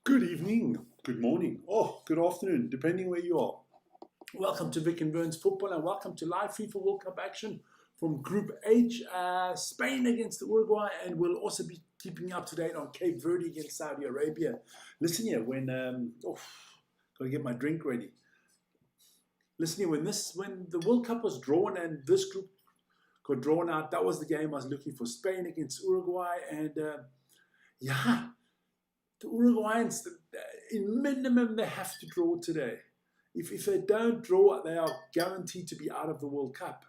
Good evening, good morning, good afternoon, depending where you are. Welcome to Vic and Vern's Football and welcome to live FIFA World Cup action from Group H, Spain against Uruguay, and we'll also be keeping you up to date on Cape Verde against Saudi Arabia. Listen here, gotta get my drink ready. Listen here, when the World Cup was drawn and this group got drawn out, that was the game I was looking for, Spain against Uruguay, and yeah. The Uruguayans, in minimum, they have to draw today. If they don't draw, they are guaranteed to be out of the World Cup.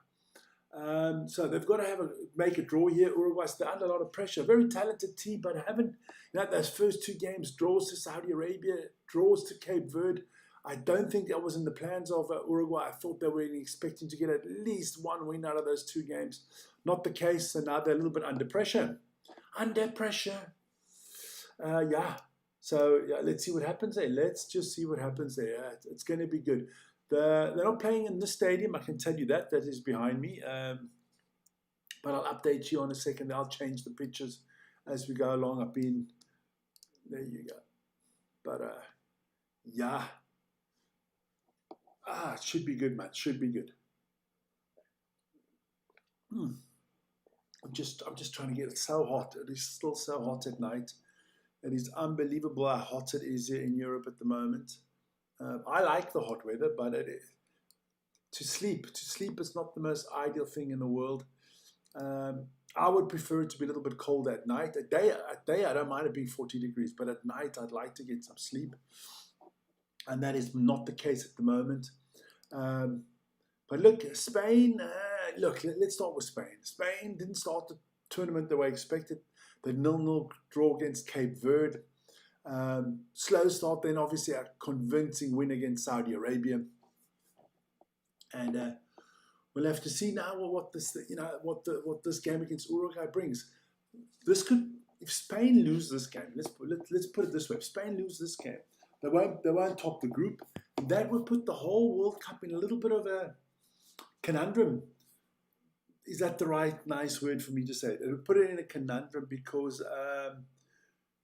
So they've got to make a draw here. Uruguay's under a lot of pressure. Very talented team, but haven't, those first two games, draws to Saudi Arabia, draws to Cape Verde. I don't think that was in the plans of Uruguay. I thought they were expecting to get at least one win out of those two games. Not the case, so now they're a little bit under pressure. Under pressure. So let's see what happens there. Let's just see what happens there. It's going to be good. They're not playing in this stadium, I can tell you that. That is behind me. But I'll update you on a second. I'll change the pictures as we go along. There you go. But it should be good, man. Should be good. I'm just trying to get it so hot. It is still so hot at night. It is unbelievable how hot it is here in Europe at the moment. I like the hot weather, but to sleep is not the most ideal thing in the world. I would prefer it to be a little bit cold at night. At day I don't mind it being 40 degrees, but at night I'd like to get some sleep. And that is not the case at the moment. But look, Spain, let's start with Spain. Spain didn't start the tournament the way expected. The 0-0 draw against Cape Verde. Slow start, then obviously a convincing win against Saudi Arabia. And we'll have to see now what this game against Uruguay brings. This could, if Spain lose this game, let's put it this way: if Spain lose this game, they won't top the group. And that would put the whole World Cup in a little bit of a conundrum. Is that the right nice word for me to say? It would put it in a conundrum because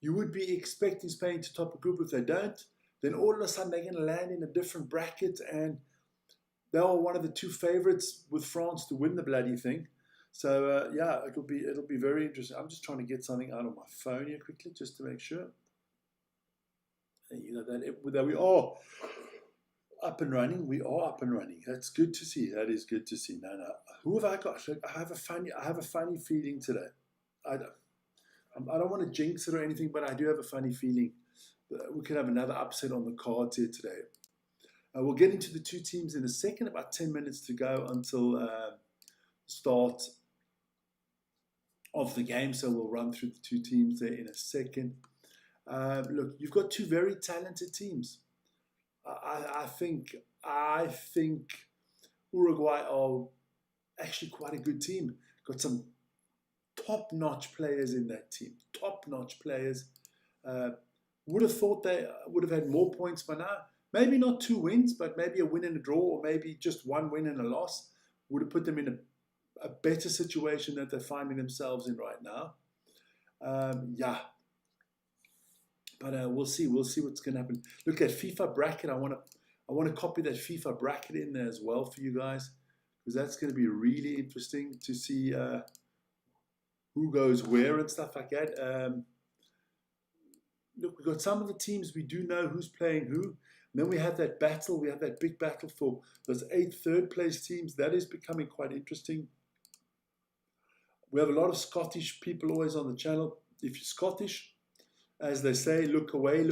you would be expecting Spain to top a group. If they don't, then all of a sudden they're going to land in a different bracket, and they are one of the two favorites with France to win the bloody thing. So it'll be very interesting. I'm just trying to get something out of my phone here quickly just to make sure. That we are up and running. We are up and running. That's good to see. That is good to see. No. Who have I got? I have a funny feeling today. I don't want to jinx it or anything, but I do have a funny feeling that we could have another upset on the cards here today. We'll get into the two teams in a second. About 10 minutes to go until start of the game. So we'll run through the two teams there in a second. Look, you've got two very talented teams. I think Uruguay are actually quite a good team. Got some top-notch players in that team. Top-notch players. Would have thought they would have had more points by now. Maybe not 2 wins, but maybe a win and a draw, or maybe just 1 win and a loss. Would have put them in a better situation that they're finding themselves in right now. But we'll see. We'll see what's going to happen. Look at FIFA bracket. I want to copy that FIFA bracket in there as well for you guys, because that's going to be really interesting to see who goes where and stuff like that. Look, we've got some of the teams we do know who's playing who. And then we have that battle. We have that big battle for those 8 third-place teams. That is becoming quite interesting. We have a lot of Scottish people always on the channel. If you're Scottish, as they say, look away,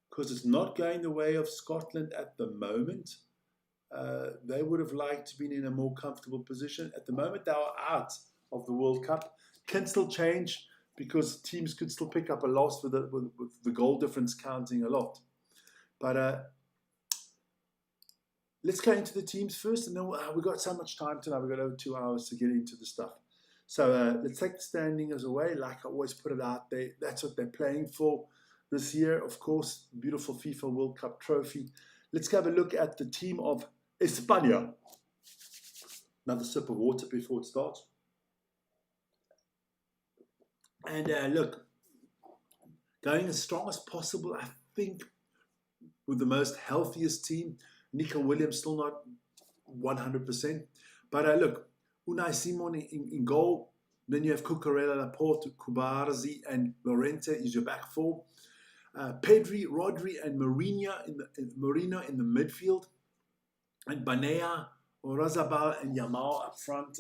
because it's not going the way of Scotland at the moment. They would have liked to be in a more comfortable position. At the moment, they are out of the World Cup. Can still change because teams could still pick up a loss with the goal difference counting a lot. But let's go into the teams first, and then we've got so much time tonight. We've got over 2 hours to get into the stuff. So let's take the standings away. Like I always put it out there, that's what they're playing for this year. Of course, beautiful FIFA World Cup trophy. Let's have a look at the team of España. Another sip of water before it starts. And look, Going as strong as possible, I think, with the most healthiest team. Nico Williams still not 100%. But look, Unai Simon in goal. Then you have Cucurella, Laporte, Cubarzi, and Llorente is your back four. Pedri, Rodri, and Marino in the midfield. And Banea, Orazabal, and Yamal up front.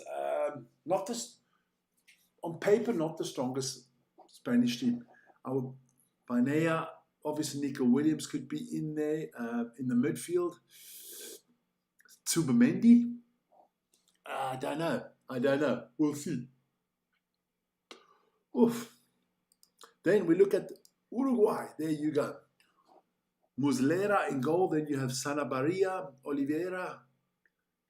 Not this, on paper, not the strongest Spanish team. Our Banea, obviously Nico Williams could be in there in the midfield. Tubamendi, I don't know. We'll see. Oof. Then we look at Uruguay. There you go. Muslera in goal. Then you have Sanabria, Oliveira,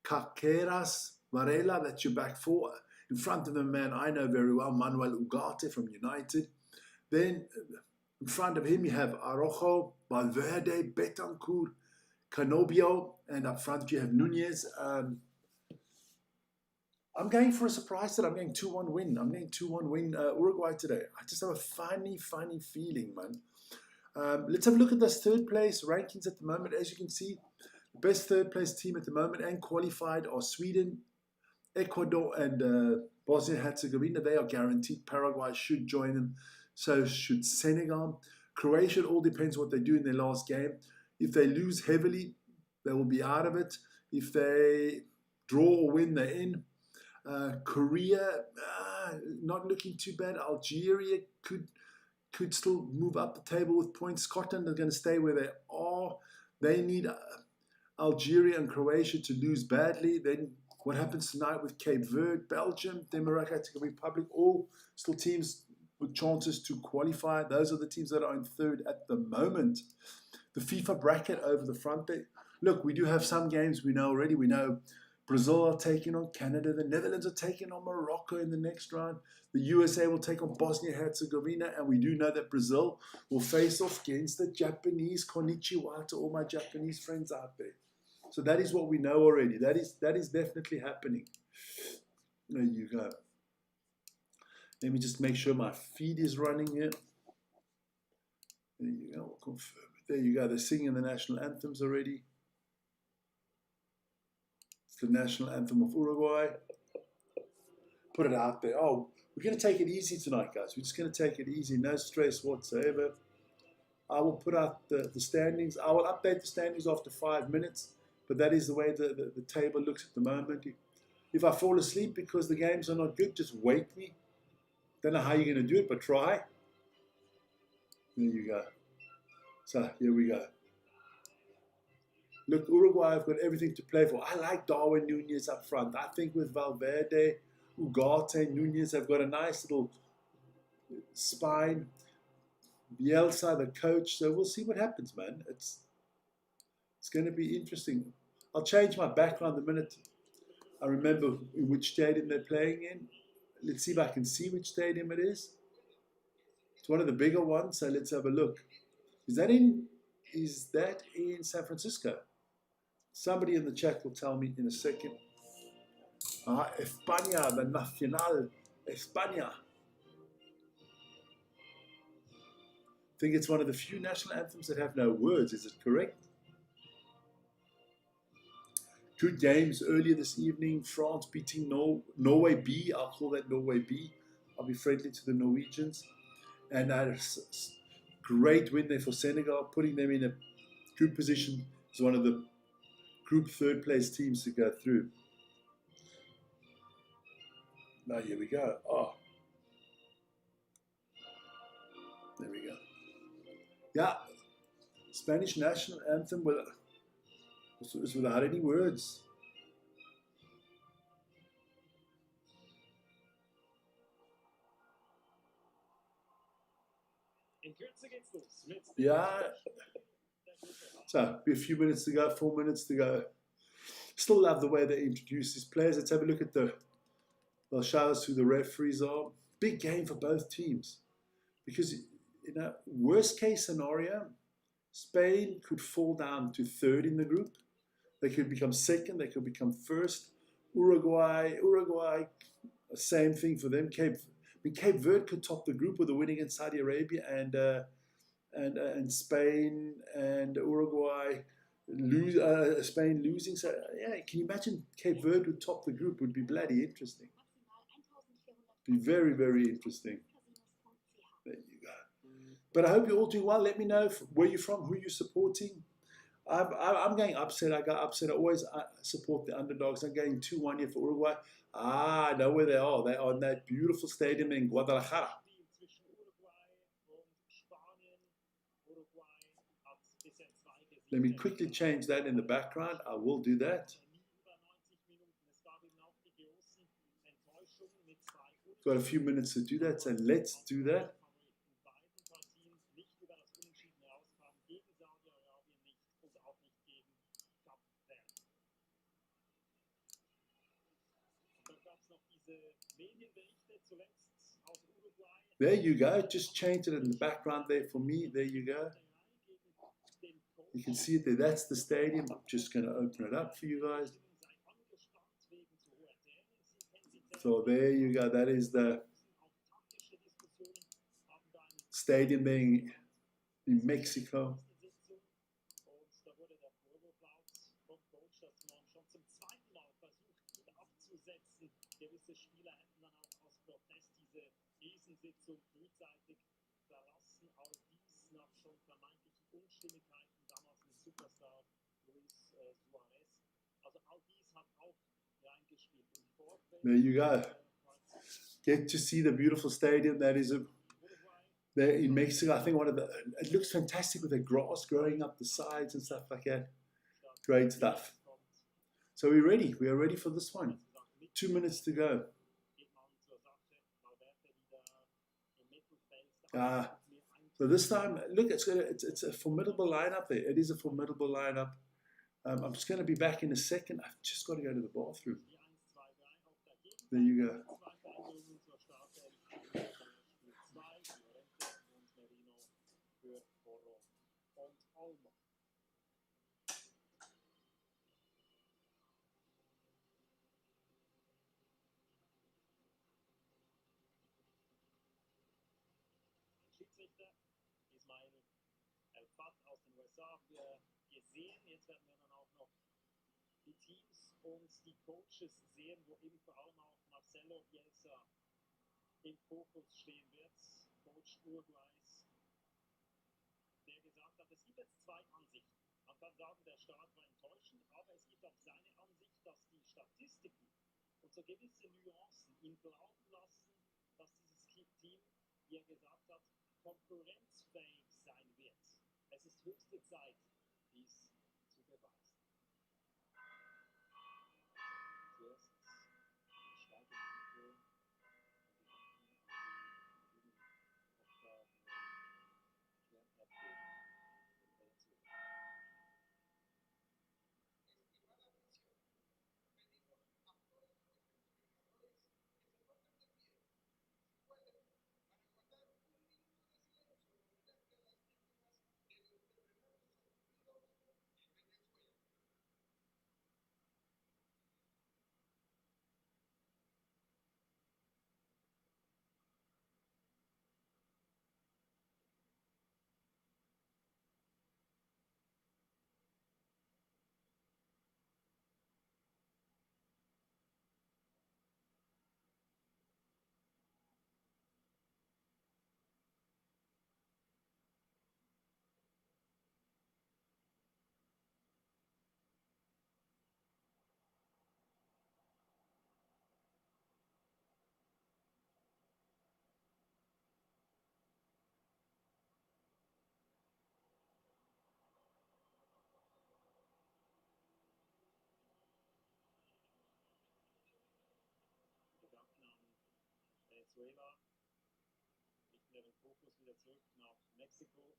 Caqueras, Varela. That's your back four. In front of them, man, I know very well, Manuel Ugarte from United. Then in front of him, you have Araujo, Valverde, Betancourt, Canobio, and up front you have Nunez. I'm going for a surprise that I'm going 2-1 win. I'm going 2-1 win Uruguay today. I just have a funny feeling, man. Let's have a look at this third place rankings at the moment. As you can see, the best third place team at the moment and qualified are Sweden, Ecuador, and Bosnia-Herzegovina. They are guaranteed. Paraguay should join them. So should Senegal. Croatia, it all depends what they do in their last game. If they lose heavily, they will be out of it. If they draw or win, they're in. Korea, not looking too bad. Algeria could still move up the table with points. Scotland are going to stay where they are. They need Algeria and Croatia to lose badly. Then what happens tonight with Cape Verde, Belgium, Democratic Republic, all still teams with chances to qualify. Those are the teams that are in third at the moment. The FIFA bracket over the front there. Look, we do have some games we know already. We know Brazil are taking on Canada. The Netherlands are taking on Morocco in the next round. The USA will take on Bosnia-Herzegovina. And we do know that Brazil will face off against the Japanese. Konnichiwa to all my Japanese friends out there. So that is what we know already. That is definitely happening. There you go. Let me just make sure my feed is running here. There you go. We'll confirm it. There you go. They're singing the national anthems already. It's the national anthem of Uruguay. Put it out there. Oh, we're going to take it easy tonight, guys. We're just going to take it easy. No stress whatsoever. I will put out the standings. I will update the standings after 5 minutes. But that is the way the table looks at the moment. If I fall asleep because the games are not good, just wake me. Don't know how you're going to do it, but try. There you go. So here we go. Look, Uruguay have got everything to play for. I like Darwin Nunez up front. I think with Valverde, Ugarte, Nunez have got a nice little spine. Bielsa, the coach. So we'll see what happens, man. It's going to be interesting. I'll change my background the minute I remember in which stadium they're playing in. Let's see if I can see which stadium it is. It's one of the bigger ones, so let's have a look. Is that in San Francisco? Somebody in the chat will tell me in a second. España, the Nacional, España. I think it's one of the few national anthems that have no words. Is it correct? Good games earlier this evening. France beating Norway B. I'll call that Norway B. I'll be friendly to the Norwegians. And a great win there for Senegal, putting them in a good position as one of the group third place teams to go through. Now here we go. Oh. There we go. Yeah. Spanish national anthem without any words. Yeah. So, a few minutes to go, 4 minutes to go. Still love the way they introduce these players. Let's have a look at they'll show us who the referees are. Big game for both teams. Because, worst case scenario, Spain could fall down to third in the group. They could become second. They could become first. Uruguay, same thing for them. Cape Verde could top the group with a win against Saudi Arabia, and and Spain and Uruguay Spain losing. So yeah, can you imagine Cape Verde would top the group? Would be bloody interesting. Be very, very interesting. There you go. But I hope you're all doing well. Let me know where you're from, who you're supporting. I'm going upset. I go upset. I always support the underdogs. I'm going 2-1 here for Uruguay. I know where they are. They are in that beautiful stadium in Guadalajara. Let me quickly change that in the background. I will do that. Got a few minutes to do that, so let's do that. There you go. Just change it in the background there for me. There you go. You can see it there. That's the stadium. I'm just going to open it up for you guys. So there you go. That is the stadium being in Mexico. There you go. Get to see the beautiful stadium that is there in Mexico. I think it looks fantastic with the grass growing up the sides and stuff like that. Great stuff. So we're ready. We are ready for this one. 2 minutes to go. So this time, look, it's a formidable lineup there. It is a formidable lineup. I'm just going to be back in a second. I've just got to go to the bathroom. There you go. die Teams und die Coaches sehen, wo eben vor allem auch Marcelo Bielsa im Fokus stehen wird. Coach Uruguays, der gesagt hat, es gibt jetzt zwei Ansichten. Man kann sagen, der Start war enttäuschend, aber es gibt auch seine Ansicht, dass die Statistiken und so gewisse Nuancen ihm glauben lassen, dass dieses Team, wie er gesagt hat, konkurrenzfähig sein wird. Es ist höchste Zeit, dies zu beweisen. Zuerst steigt die Venezuela, richten wir den Fokus wieder zurück nach Mexiko,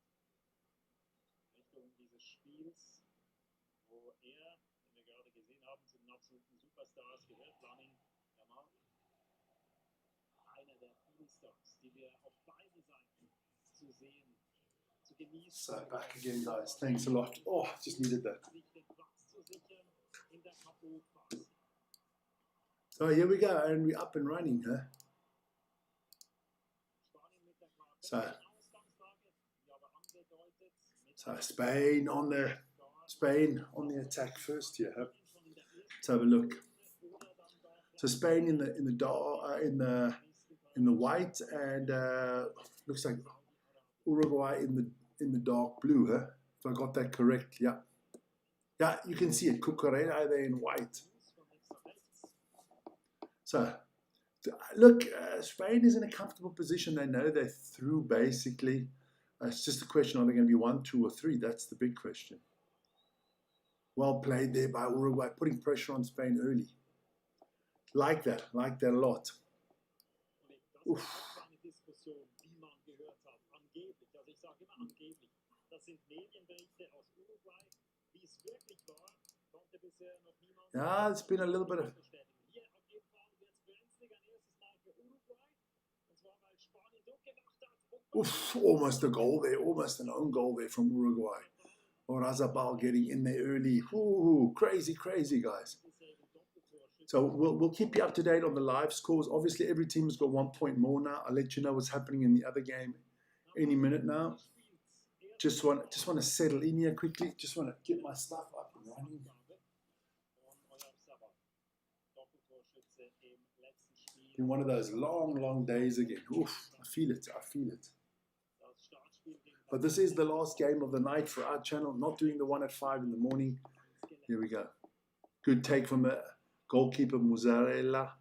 Richtung dieses Spiels, wo er, den wir gerade gesehen haben, zu den absoluten Superstars gehört, Lamin Yamal, einer der vielen Stars, die wir auf beiden Seiten zu sehen, zu genießen. So back again, guys. Thanks a lot. Oh, just needed that. So here we go, and we're up and running, huh? So angedeutet. So Spain on the attack first here. Huh? Let's have a look. So Spain in the dark, in the white, and looks like Uruguay in the dark blue. Huh? If I got that correct, yeah. Yeah, you can see it. Cucurella there in white. So look, Spain is in a comfortable position. They know they're through basically. It's just a question, are they going to be 1, 2, or 3? That's the big question. Well played there by Uruguay, putting pressure on Spain early. Like that a lot. Oof. Yeah, it's been a little bit of... Oof, almost a goal there, almost an own goal there from Uruguay. Orazabal getting in there early. Ooh, crazy, guys. So we'll keep you up to date on the live scores. Obviously, every team has got 1 point more now. I'll let you know what's happening in the other game any minute now. Just want to settle in here quickly. Just want to get my stuff up and running. Been one of those long days again. Oof, I feel it. But this is the last game of the night for our channel. Not doing the one at 5 in the morning. Here we go. Good take from the goalkeeper Mozzarella.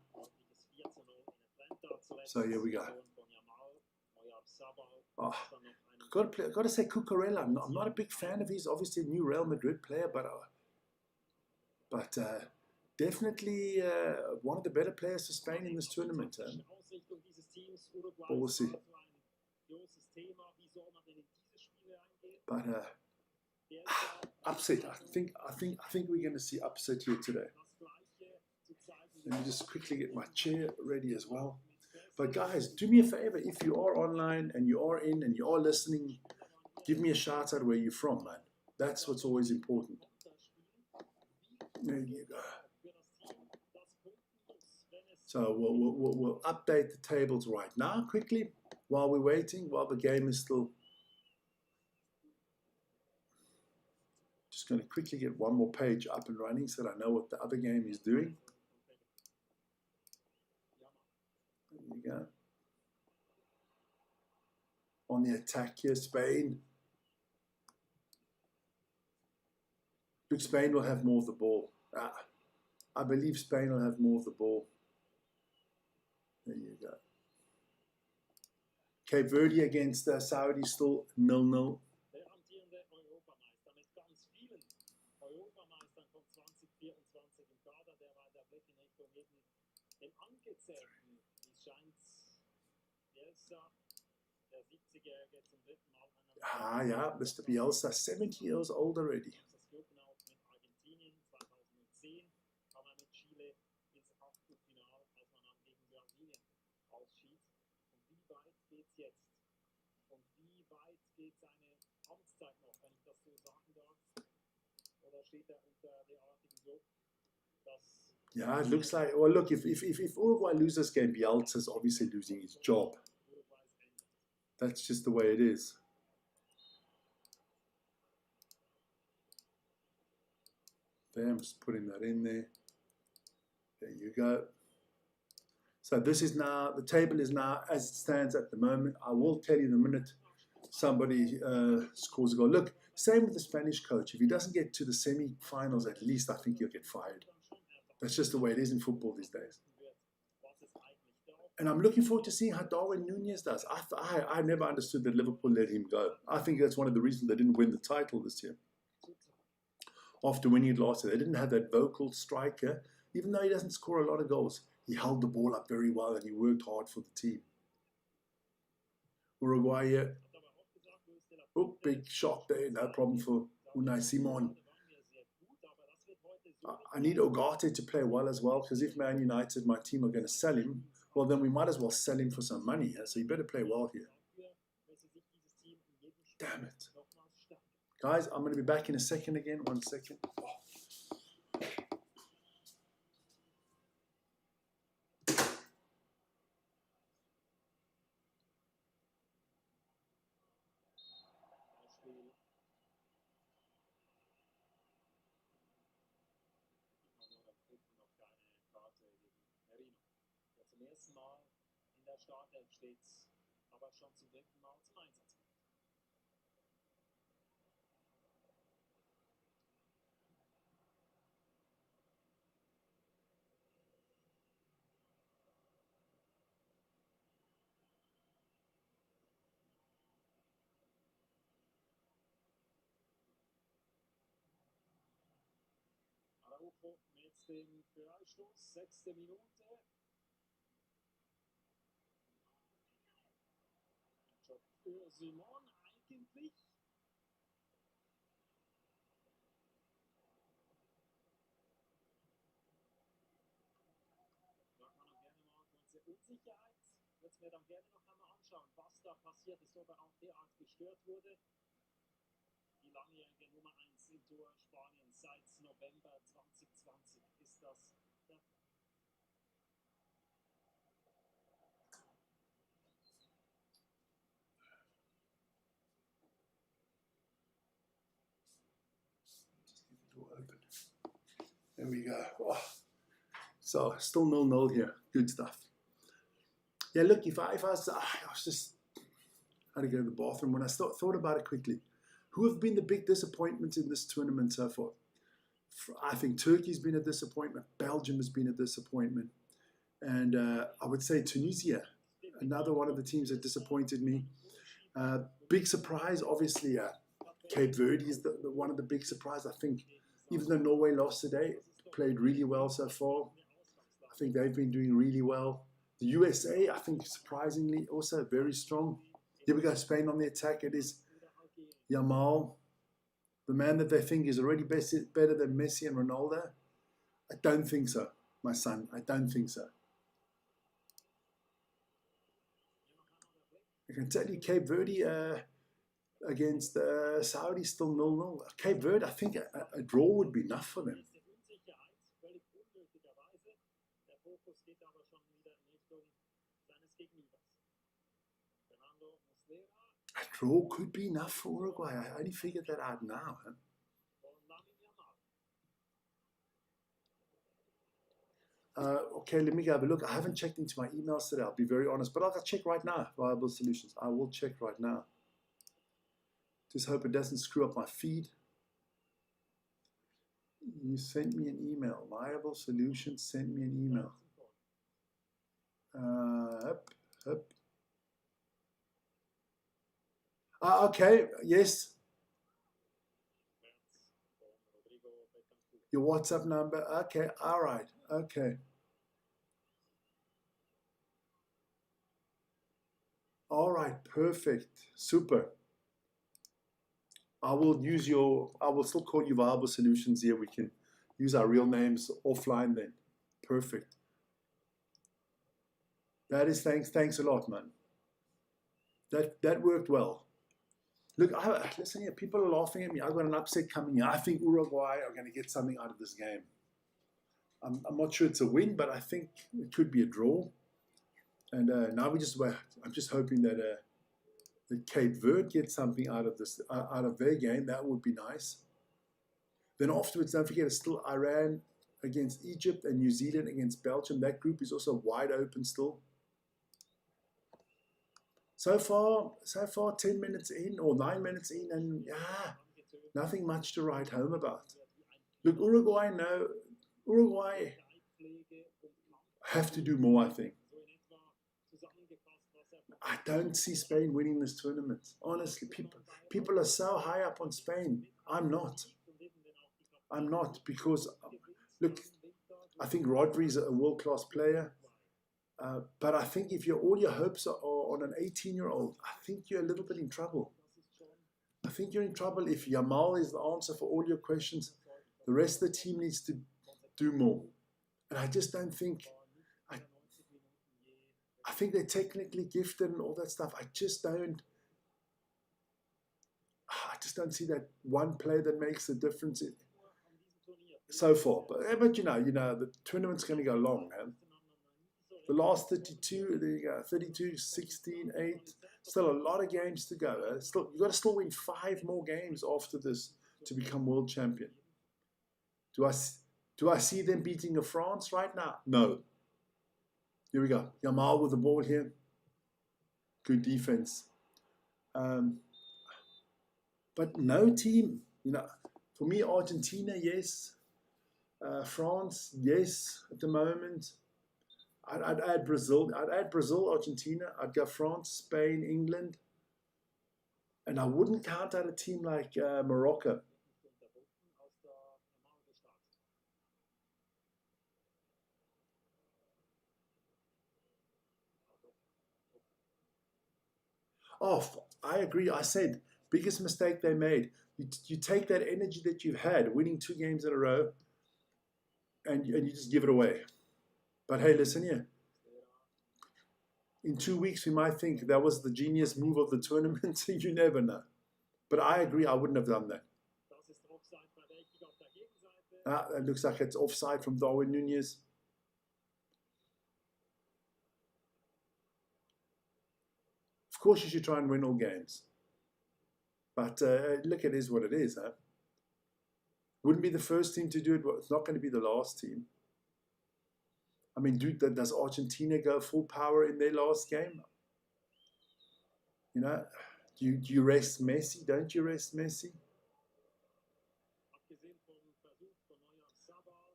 So here we go. Oh, got to say Cucurella. I'm not a big fan of his. Obviously a new Real Madrid player, but definitely one of the better players for Spain in this tournament. But we'll see. But upset. I think we're going to see upset here today. Let me just quickly get my chair ready as well. But guys, do me a favor. If you are online and you are in and you are listening, give me a shout out where you're from, man. That's what's always important. There you go. So we'll update the tables right now quickly while we're waiting, while the game is still... Just going to quickly get one more page up and running so that I know what the other game is doing. There you go. On the attack here, Spain. Look, Spain will have more of the ball. I believe Spain will have more of the ball. There you go. Cape Verde against Saudi still 0-0. Yeah, Mr. Bielsa, 70 years old already. Yeah, it looks like, well, look, if Uruguay loses this game, Bielsa's obviously losing his job. That's just the way it is. There, I'm just putting that in there. There you go. So this is now, the table is now as it stands at the moment. I will tell you the minute somebody scores a goal. Look, same with the Spanish coach. If he doesn't get to the semi-finals, at least I think he'll get fired. That's just the way it is in football these days. And I'm looking forward to seeing how Darwin Núñez does. I never understood that Liverpool let him go. I think that's one of the reasons they didn't win the title this year. After winning it last year, they didn't have that vocal striker. Even though he doesn't score a lot of goals, he held the ball up very well and he worked hard for the team. Uruguay here. Oh, big shot there. No problem for Unai Simon. I need Ogate to play well as well, because if Man United, my team, are going to sell him, well, then we might as well sell him for some money. So you better play well here. Damn it. Guys, I'm going to be back in a second again. 1 second. Oh. zum ersten Mal in der Startelf steht, aber schon zum dritten Mal zum Einsatz kommt. Araujo mit dem Freistoß, 6. Minute. Job für Simon eigentlich. Da kann man gerne mal kurze Unsicherheit. Würde es mir dann gerne noch einmal anschauen, was da passiert ist, ob er auch derart gestört wurde. Die langjährige Nummer 1 im Tor Spaniens seit November 2020 ist das der Fall. There we go. Oh. So still 0-0 here. Good stuff. Yeah, look, if I was just had to go to the bathroom when I thought about it quickly. Who have been the big disappointments in this tournament so far? I think Turkey's been a disappointment. Belgium has been a disappointment. And I would say Tunisia, another one of the teams that disappointed me. Big surprise, obviously, Cape Verde is one of the big surprises. I think even though Norway lost today, played really well so far. I think they've been doing really well. The USA, I think, surprisingly, also very strong. Here we go, Spain on the attack. It is Yamal, the man that they think is already better than Messi and Ronaldo. I don't think so, my son. I don't think so. I can tell you Cape Verde against Saudi still 0-0. Cape Verde, I think a draw would be enough for them. A draw could be enough for Uruguay. I only figured that out now. Huh? Okay, let me go have a look. I haven't checked into my emails today, I'll be very honest, but I'll check right now. Viable Solutions. I will check right now. Just hope it doesn't screw up my feed. You sent me an email. Viable Solutions sent me an email. Okay, yes. Your WhatsApp number. Okay, all right. Okay. All right, perfect. Super. I will still call you Viable Solutions here. We can use our real names offline then. Perfect. That is thanks a lot, man. That worked well. Look, listen here, people are laughing at me. I've got an upset coming here. I think Uruguay are going to get something out of this game. I'm not sure it's a win, but I think it could be a draw. And now I'm just hoping that Cape Verde gets something out of this, out of their game. That would be nice. Then afterwards, don't forget, it's still Iran against Egypt and New Zealand against Belgium. That group is also wide open still. So far 10 minutes in or 9 minutes in, and nothing much to write home about. Look, Uruguay have to do more, I think. I don't see Spain winning this tournament. Honestly, people are so high up on Spain. I'm not, because, look, I think Rodri is a world-class player. But I think if all your hopes are on an 18-year-old, I think you're a little bit in trouble. I think you're in trouble if Yamal is the answer for all your questions. The rest of the team needs to do more. And I just don't think, I think they're technically gifted and all that stuff. I just don't see that one play that makes a difference so far. But you know, the tournament's going to go long, man. The last 32, there you go, 32, 16, 8. Still a lot of games to go. You've got to still win 5 more games after this to become world champion. Do I see them beating France right now? No. Here we go. Yamal with the ball here. Good defense. But no team, for me, Argentina, yes. France, yes, at the moment. I'd add Brazil. I'd add Brazil, Argentina. I'd go France, Spain, England. And I wouldn't count out a team like Morocco. Oh, I agree. I said, biggest mistake they made. You take that energy that you've had, winning 2 games in a row, and you just give it away. But hey, listen here. In 2 weeks, we might think that was the genius move of the tournament. You never know. But I agree, I wouldn't have done that. It looks like it's offside from Darwin Nunez. Of course, you should try and win all games. But look, it is what it is. Huh? Wouldn't be the first team to do it, but it's not going to be the last team. I mean, dude, does Argentina go full power in their last game? Do you rest Messi? Don't you rest Messi?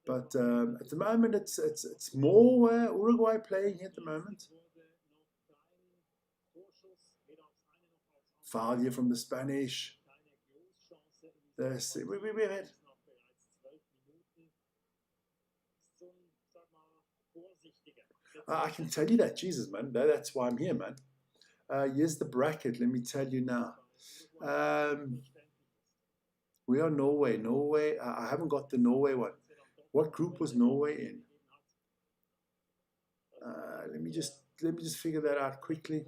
But at the moment, it's more Uruguay playing at the moment. Foul here from the Spanish. We had. I can tell you that, Jesus, man. That's why I'm here, man. Here's the bracket. Let me tell you now. We are Norway. Norway. I haven't got the Norway one. What group was Norway in? Let me just figure that out quickly.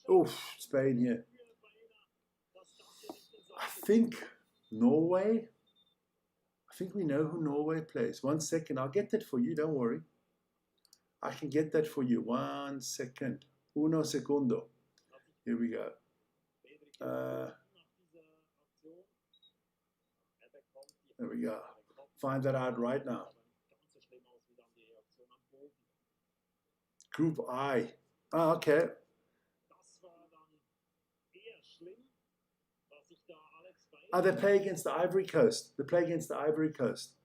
Oh, Spain here. I think Norway. I think we know who Norway plays. 1 second. I'll get that for you. Don't worry. I can get that for you. 1 second. Uno segundo. Here we go. There we go. Find that out right now. Group I. Oh, okay. Oh, they play against the Ivory Coast. They play against the Ivory Coast.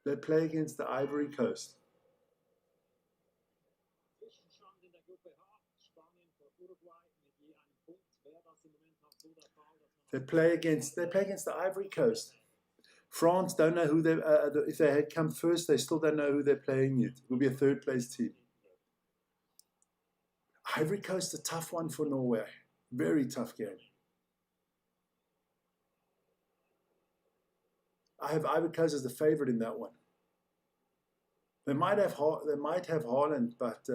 They play against the Ivory Coast. They play against the Ivory Coast. France don't know who they. If they had come first, they still don't know who they're playing yet. It will be a third-place team. Ivory Coast, a tough one for Norway. Very tough game. I have Ivory Coast as the favorite in that one. They might have Haaland, but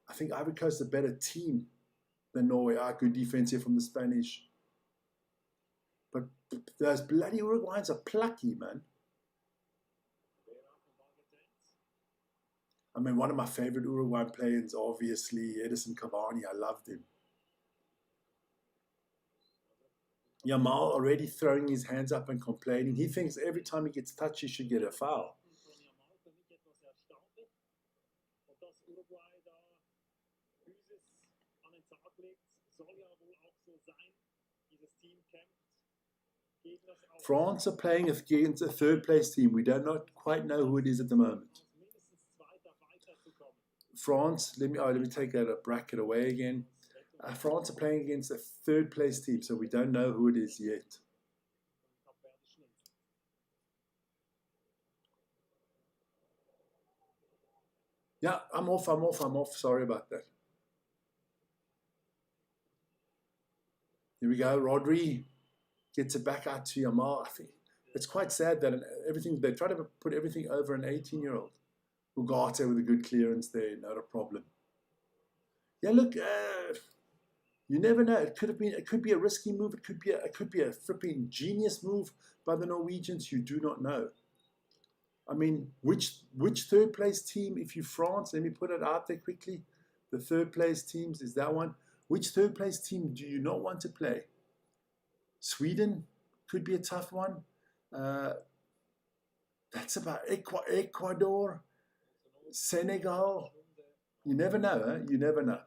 I think Ivory Coast is a better team than Norway. Good defense here from the Spanish. But those bloody Uruguayans are plucky, man. I mean, one of my favorite Uruguayan players, obviously, Edison Cavani. I loved him. Yamal already throwing his hands up and complaining. He thinks every time he gets touched, he should get a foul. France are playing against a third-place team. We do not quite know who it is at the moment. France, let me take that bracket away again. France are playing against a third-place team, so we don't know who it is yet. Yeah, I'm off. Sorry about that. Here we go. Rodri gets it back out to Yamal. I think it's quite sad that they try to put everything over an 18-year-old. Ugarte with a good clearance there, not a problem. Yeah, look, you never know. It could be a risky move. It could be a flipping genius move by the Norwegians. You do not know. I mean, which third place team, if you France, let me put it out there quickly. The third place teams is that one. Which third place team do you not want to play? Sweden could be a tough one. That's about Ecuador, Senegal. You never know, huh? You never know.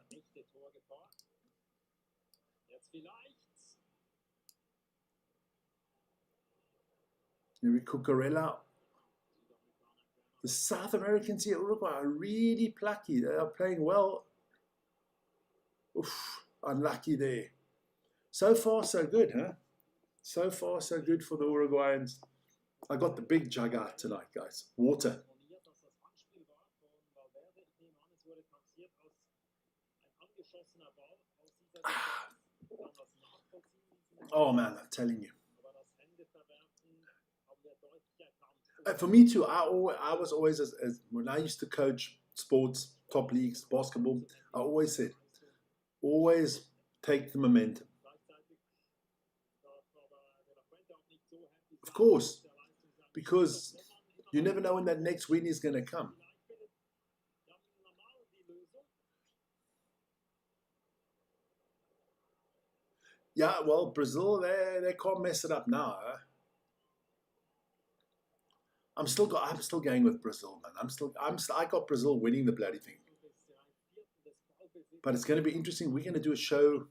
Here Cucurella. The South Americans here, Uruguay, are really plucky. They are playing well. Oof, unlucky there. So far, so good, huh? So far, so good for the Uruguayans. I got the big jug out tonight, guys. Water. Oh, man, I'm telling you. For me too, I was always, as when I used to coach sports, top leagues, basketball, I always said, always take the momentum. Of course, because you never know when that next win is going to come. Yeah, well, Brazil, they can't mess it up now. Huh? I'm still going with Brazil, man. I got Brazil winning the bloody thing. But it's going to be interesting. We're going to do a show.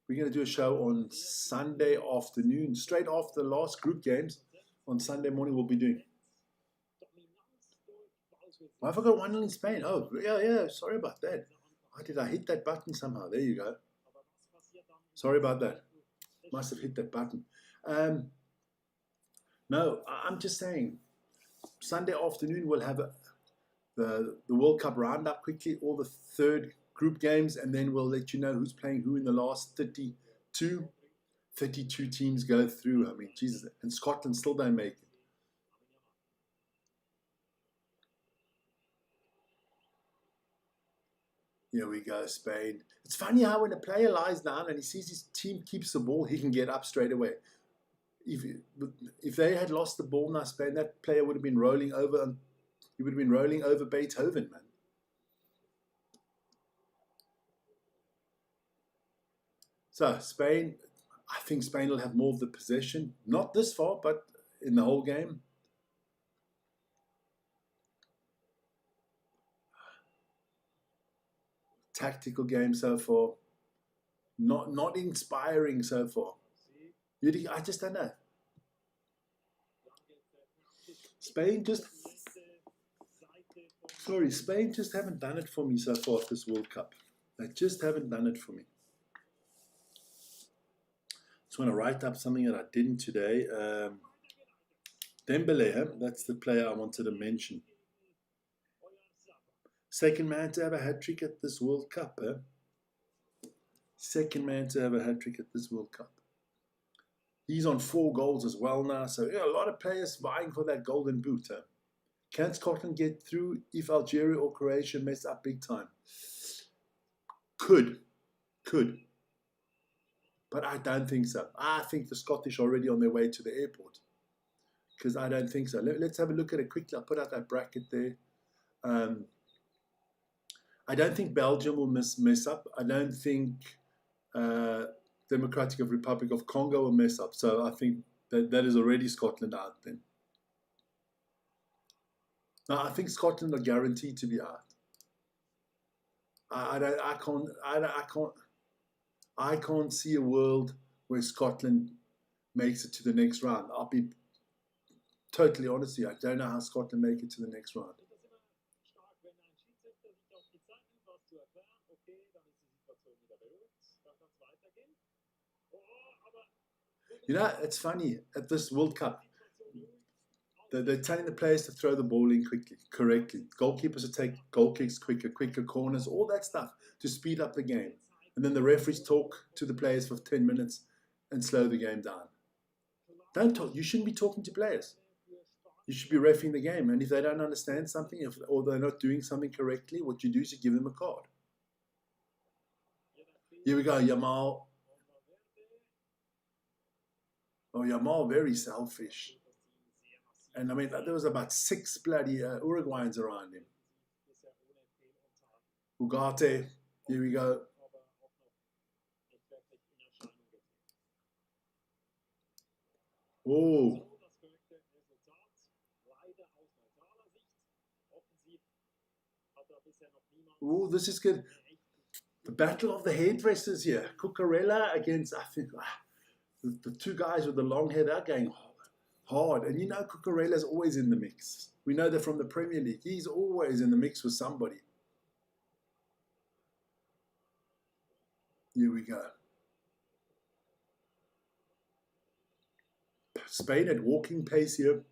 We're going to do a show on Sunday afternoon, straight after the last group games. On Sunday morning, we'll be doing. Well, I forgot 1-0 in Spain. Oh, yeah. Sorry about that. Why did I hit that button somehow? There you go. Sorry about that. Must have hit that button. No, I'm just saying, Sunday afternoon we'll have the World Cup roundup quickly, all the third group games, and then we'll let you know who's playing who in the last 32. 32 teams go through. I mean, Jesus, and Scotland still don't make it. Here we go, Spain. It's funny how when a player lies down and he sees his team keeps the ball, he can get up straight away. If they had lost the ball now, Spain, that player would have been rolling over. He would have been rolling over Beethoven, man. So Spain, I think Spain will have more of the possession. Not this far, but in the whole game. Tactical game so far. Not inspiring so far. I just don't know. Spain just haven't done it for me so far at this World Cup. They just haven't done it for me. Just want to write up something that I didn't today. Dembele, that's the player I wanted to mention. Second man to have a hat-trick at this World Cup. Second man to have a hat-trick at this World Cup. He's on 4 goals as well now. So yeah, a lot of players vying for that golden boot. Can Scotland get through if Algeria or Croatia mess up big time? Could. But I don't think so. I think the Scottish are already on their way to the airport. Because I don't think so. Let's have a look at it quickly. I'll put out that bracket there. I don't think Belgium will mess up. I don't think Democratic Republic of Congo will mess up. So I think that is already Scotland out then. Now I think Scotland are guaranteed to be out. I can't see a world where Scotland makes it to the next round. I'll be totally honest here. I don't know how Scotland make it to the next round. You know, it's funny, at this World Cup, they're telling the players to throw the ball in correctly. Goalkeepers to take goal kicks quicker corners, all that stuff to speed up the game. And then the referees talk to the players for 10 minutes and slow the game down. Don't talk. You shouldn't be talking to players. You should be refereeing the game. And if they don't understand something or they're not doing something correctly, what you do is you give them a card. Here we go, Yamal. Oh, Yamal, very selfish. And I mean, there was about 6 bloody Uruguayans around him. bisher ohne Fehlunterlagen, Ugarte, here we go. aber auch noch nicht wirklich in Erscheinung getreten. Oh, So das korrekte Resultat, leider aus neutraler Sicht. Offensiv hat da bisher noch niemand oh, this is good. eine echte The battle of the hairdressers here. Cucurella against, I think, the 2 guys with the long hair, they're going hard. And you know Cucurella's always in the mix. We know that from the Premier League. He's always in the mix with somebody. Here we go. Spain at walking pace here.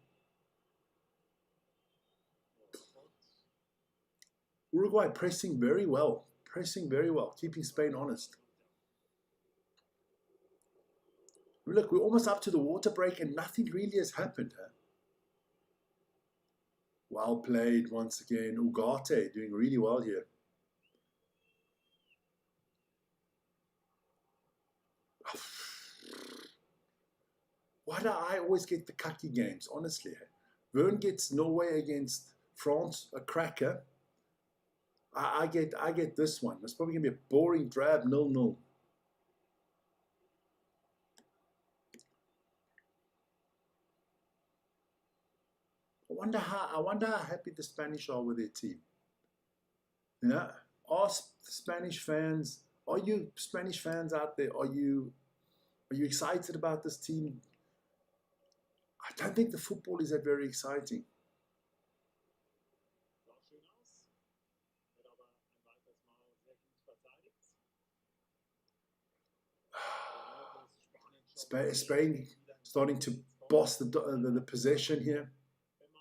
Uruguay pressing very well. Pressing very well. Keeping Spain honest. Look, we're almost up to the water break and nothing really has happened. Huh? Well played once again. Ugarte doing really well here. Why do I always get the cucky games, honestly? Vern gets Norway against France, a cracker. I get this one. It's probably going to be a boring, drab 0-0. I wonder how happy the Spanish are with their team. You know, ask the Spanish fans. Are you Spanish fans out there? Are you excited about this team? I don't think the football is that very exciting. sah schön aus, wird aber ein weiteres Mal sehr gut verteidigt. Spanien schon Spain starting to boss the possession here.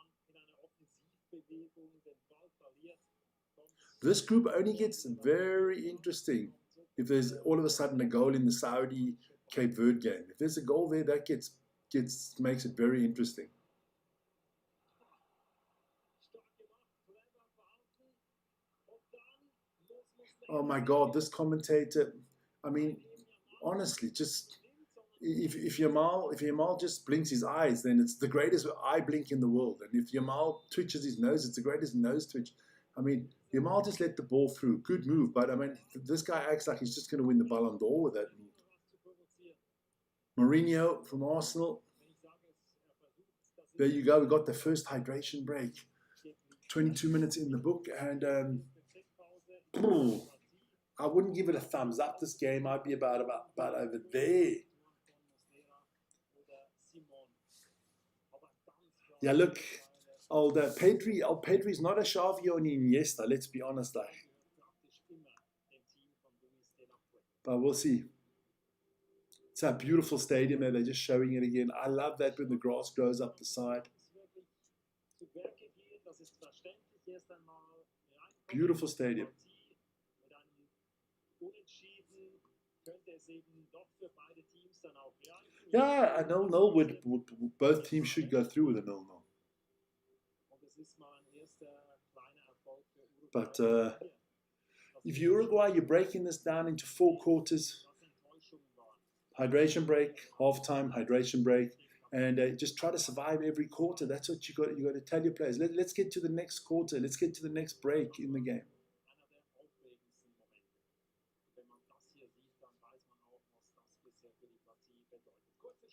wenn man in einer Offensivbewegung den Ball verliert, kommt This group only gets very interesting if there's all of a sudden a goal in the Saudi Cape Verde game. If there's a goal there, that makes it very interesting. stark gemacht, clever verhalten und dann muss Oh my God, this commentator, I mean, honestly, just if Yamal just blinks his eyes, then it's the greatest eye blink in the world. And if Yamal twitches his nose, it's the greatest nose twitch. I mean, Yamal just let the ball through. Good move, but I mean, this guy acts like he's just going to win the Ballon d'Or with that move. Mourinho from Arsenal. There you go. We got the first hydration break. 22 minutes in the book, and I wouldn't give it a thumbs up. This game, I'd be about over there. Yeah, look, old Pedri's not a Xavi or an Iniesta. Let's be honest, like. But we'll see. It's a beautiful stadium there. They're just showing it again. I love that when the grass grows up the side. Beautiful stadium. Yeah, a 0-0 would both teams should go through with a 0-0. But if you're Uruguay, you're breaking this down into 4 quarters. Hydration break, halftime, hydration break, and just try to survive every quarter. That's what you got to tell your players. Let's get to the next quarter. Let's get to the next break in the game.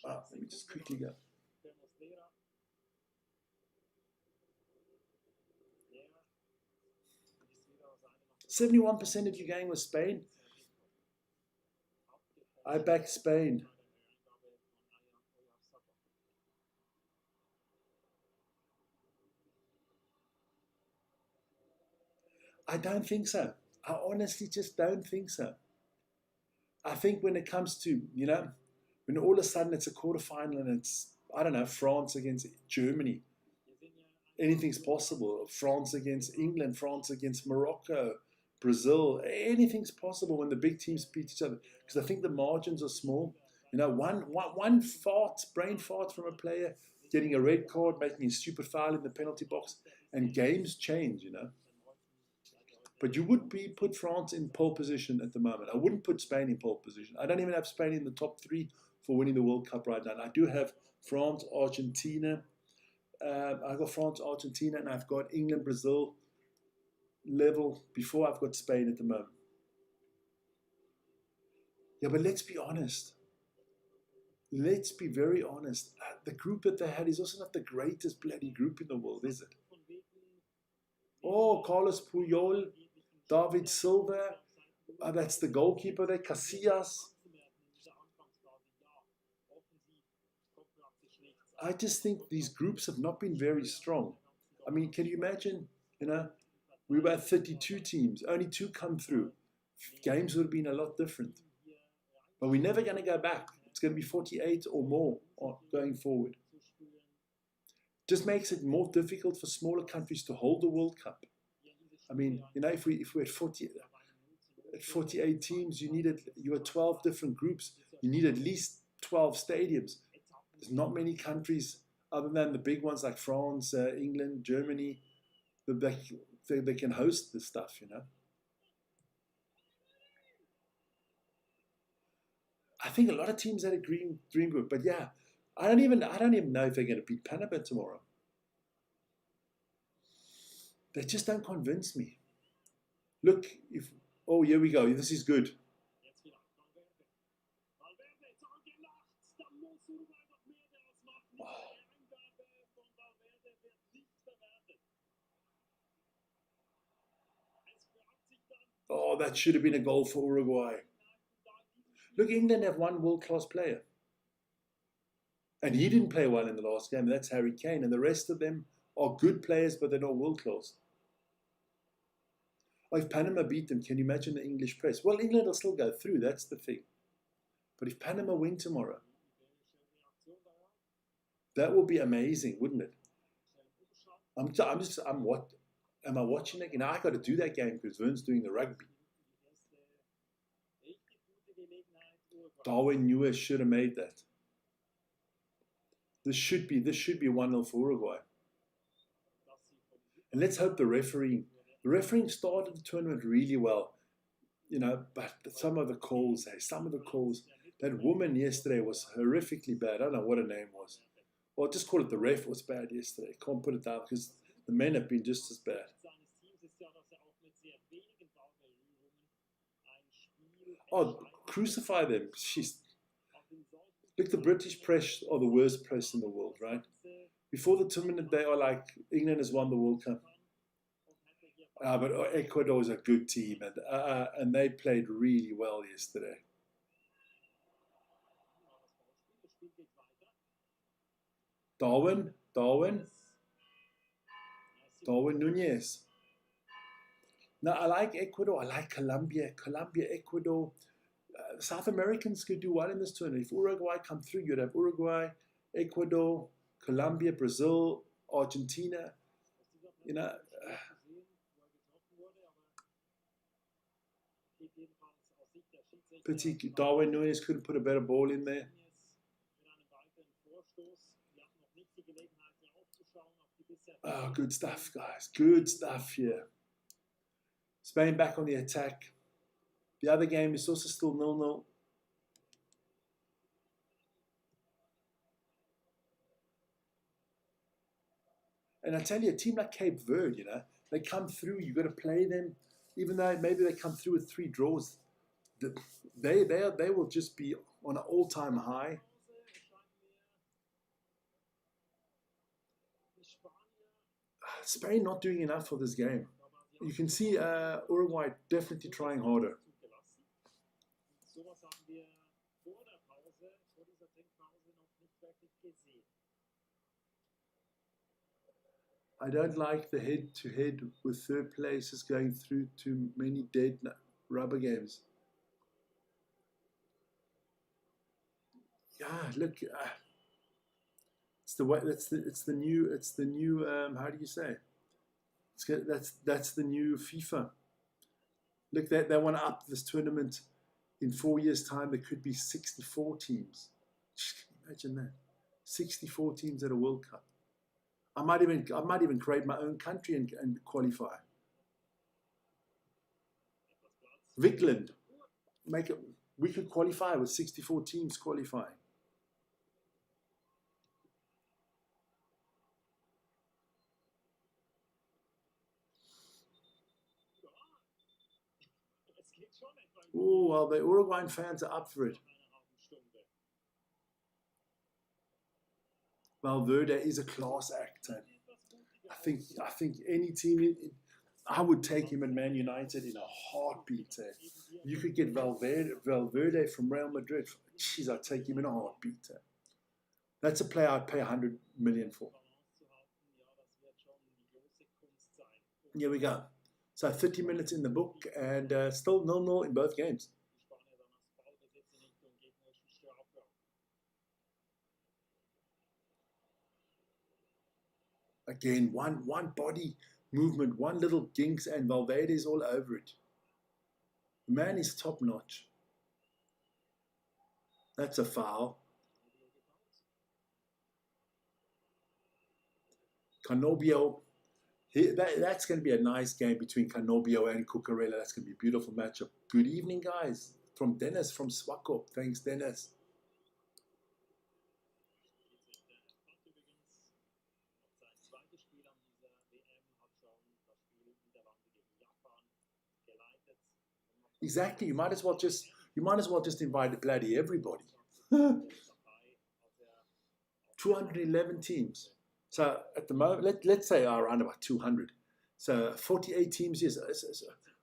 Let me just quickly go. 71% of your game was Spain. I back Spain. I don't think so. I honestly just don't think so. I think when it comes to, when all of a sudden it's a quarterfinal and it's, I don't know, France against Germany, anything's possible. France against England, France against Morocco, Brazil, anything's possible when the big teams beat each other. Because I think the margins are small. One brain fart from a player, getting a red card, making a stupid foul in the penalty box, and games change, But you would put France in pole position at the moment. I wouldn't put Spain in pole position. I don't even have Spain in the top 3 for winning the World Cup right now. I do have France, Argentina, I've got France, Argentina, and I've got England, Brazil level before I've got Spain at the moment. Yeah, but let's be honest. Let's be very honest. The group that they had is also not the greatest bloody group in the world, is it? Oh, Carlos Puyol, David Silva, that's the goalkeeper there, Casillas. I just think these groups have not been very strong. I mean, can you imagine, we were at 32 teams, only 2 come through. Games would have been a lot different. But we're never going to go back. It's going to be 48 or more going forward. Just makes it more difficult for smaller countries to hold the World Cup. I mean, if we had 48 teams, you had 12 different groups. You need at least 12 stadiums. There's not many countries other than the big ones like France, England, Germany, that they can host this stuff, I think a lot of teams had a dream group, but yeah, I don't even know if they're going to beat Panama tomorrow. They just don't convince me. Look, here we go. This is good. Oh, that should have been a goal for Uruguay. Look, England have one world-class player. And he didn't play well in the last game. That's Harry Kane. And the rest of them are good players, but they're not world-class. Oh, if Panama beat them, can you imagine the English press? Well, England will still go through. That's the thing. But if Panama win tomorrow, that will be amazing, wouldn't it? Am I watching it? I got to do that game because Vern's doing the rugby. Darwin Nunes should have made that. This should be 1-0 for Uruguay. And let's hope the refereeing started the tournament really well, but some of the calls, that woman yesterday was horrifically bad. I don't know what her name was. Well, just call it the ref was bad yesterday. Can't put it down because the men have been just as bad. Oh, crucify them. Look, the British press are the worst press in the world, right? Before the tournament, they are like, England has won the World Cup. But Ecuador is a good team, and they played really well yesterday. Darwin Nunes. Now, I like Ecuador. I like Colombia, Ecuador. South Americans could do well in this tournament. If Uruguay come through, you'd have Uruguay, Ecuador, Colombia, Brazil, Argentina. Pity Darwin Nunes couldn't put a better ball in there. Oh, good stuff, guys. Good stuff here. Spain back on the attack. The other game is also still 0-0. And I tell you, a team like Cape Verde, they come through. You've got to play them, even though maybe they come through with 3 draws. They will just be on an all-time high. Spain not doing enough for this game. You can see Uruguay definitely trying harder. I don't like the head-to-head with third places going through too many dead rubber games. Yeah, look, it's the way. It's the new. How do you say? That's the new FIFA. Look, they want to up this tournament. In 4 years' time, there could be 64 teams. Just imagine that, 64 teams at a World Cup. I might even create my own country and qualify. Vigeland, we could qualify with 64 teams qualifying. schon etwa im Oh, well, the Uruguayan fans are up for it. nach einer halben Stunde. Valverde is a class act. Etwas mutiger I think any team, I would take him at Man United in a heartbeat. You could get Valverde from Real Madrid. Jeez, I'd take him in a heartbeat. That's a player I'd pay 100 million for. Balance zu halten, ja, das wird schon die große Kunst sein. Here we go. So 30 minutes in the book and still 0-0 in both games. Die Spanier dann als Ballbesitz in Richtung gegnerischen Strafraum. Again, one body movement, one little ginks, and Valverde is all over it. The man is top notch. That's a foul. Canobio, that's going to be a nice game between Canobio and Cucurella. That's going to be a beautiful matchup. Good evening, guys. From Dennis from Swakop. Thanks, Dennis. Hat übrigens auf sein zweites Spiel an dieser WM hat schon das Spiel Niederlande gegen Japan geleitet. Exactly. You might as well just invite bloody everybody. Dabei, als 211 teams. So at the moment, let's say around about 200. So 48 teams, yes,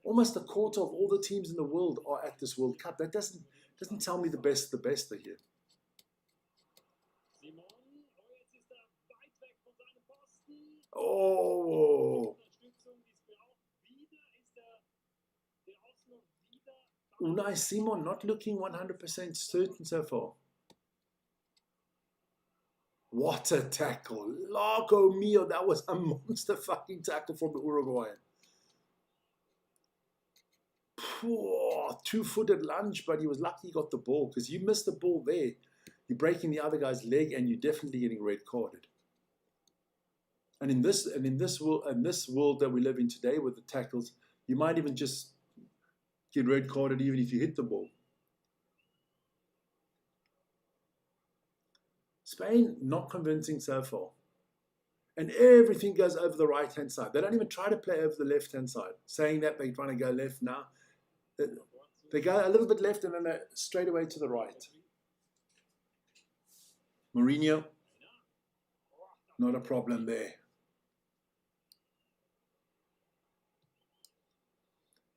almost a quarter of all the teams in the world are at this World Cup. That doesn't tell me the best are here. Simon, oh, jetzt ist er weit weg von seinem Posten. Oh, Unterstützung, die es braucht. Wieder ist der Oslo wieder. Unai Simon not looking 100% certain so far. What a tackle. Largo mio, that was a monster fucking tackle from the Uruguayan. Poor, two-footed lunge, but he was lucky he got the ball, because you miss the ball there, you're breaking the other guy's leg and you're definitely getting red carded. And in this world that we live in today with the tackles, you might even just get red carded even if you hit the ball. Spain, not convincing so far. And everything goes over the right-hand side. They don't even try to play over the left-hand side, saying that they're trying to go left now. They go a little bit left and then they're straight away to the right. Mourinho, not a problem there.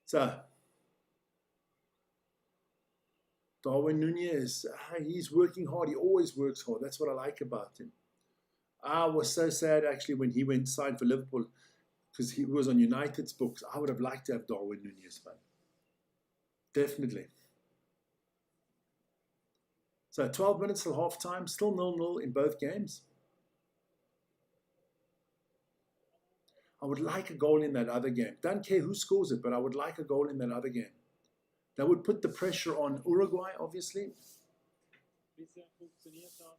So, Darwin Núñez, he's working hard. He always works hard. That's what I like about him. I was so sad actually when he went signed for Liverpool because he was on United's books. I would have liked to have Darwin Núñez, man. Definitely. So 12 minutes till half time, still 0-0 in both games. I would like a goal in that other game. Don't care who scores it, but I would like a goal in that other game. That would put the pressure on Uruguay, obviously. Bisher funktioniert das.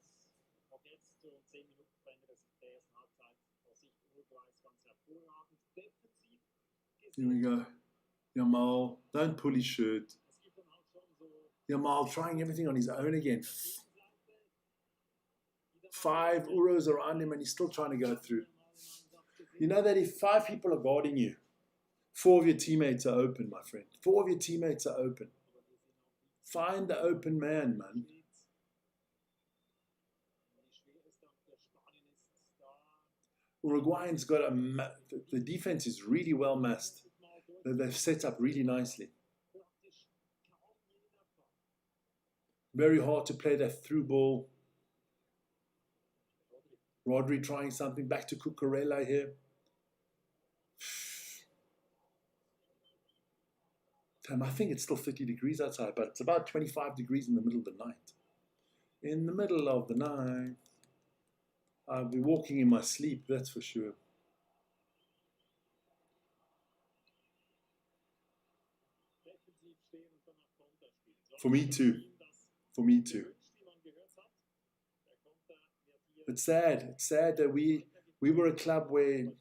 Auch jetzt so 10 Minuten vor Ende der ersten Halbzeit aus Sicht Uruguays ganz hervorragend. Defensiv Here we go. Yamal, don't pull his shirt. Es gibt dann halt schon so Yamal trying everything on his own again. Gegenseite, die dann 5 Uros around him and he's still trying to go through. mal im Ansatz gesehen. You know that if 5 people are guarding you, 4 of your teammates are open, my friend. 4 of your teammates are open. Find the open man, man. Wie schwer es dann für Spanien ist, da Uruguayan's got the defense is really well massed. mal durch They've set up really nicely. praktisch kaum jeder Fall. Very hard to play that through ball. Rodri trying something back to Cucurella here. Damn, I think it's still 30 degrees outside, but it's about 25 degrees in the middle of the night. In the middle of the night. I'll be walking in my sleep, that's for sure. Defensiv stehen und dann auf Konter spielen. So For me ein too. Team, das For me too. gewünscht, wie man gehört hat. Der Konter wird hier It's sad. It's sad that we were a club where,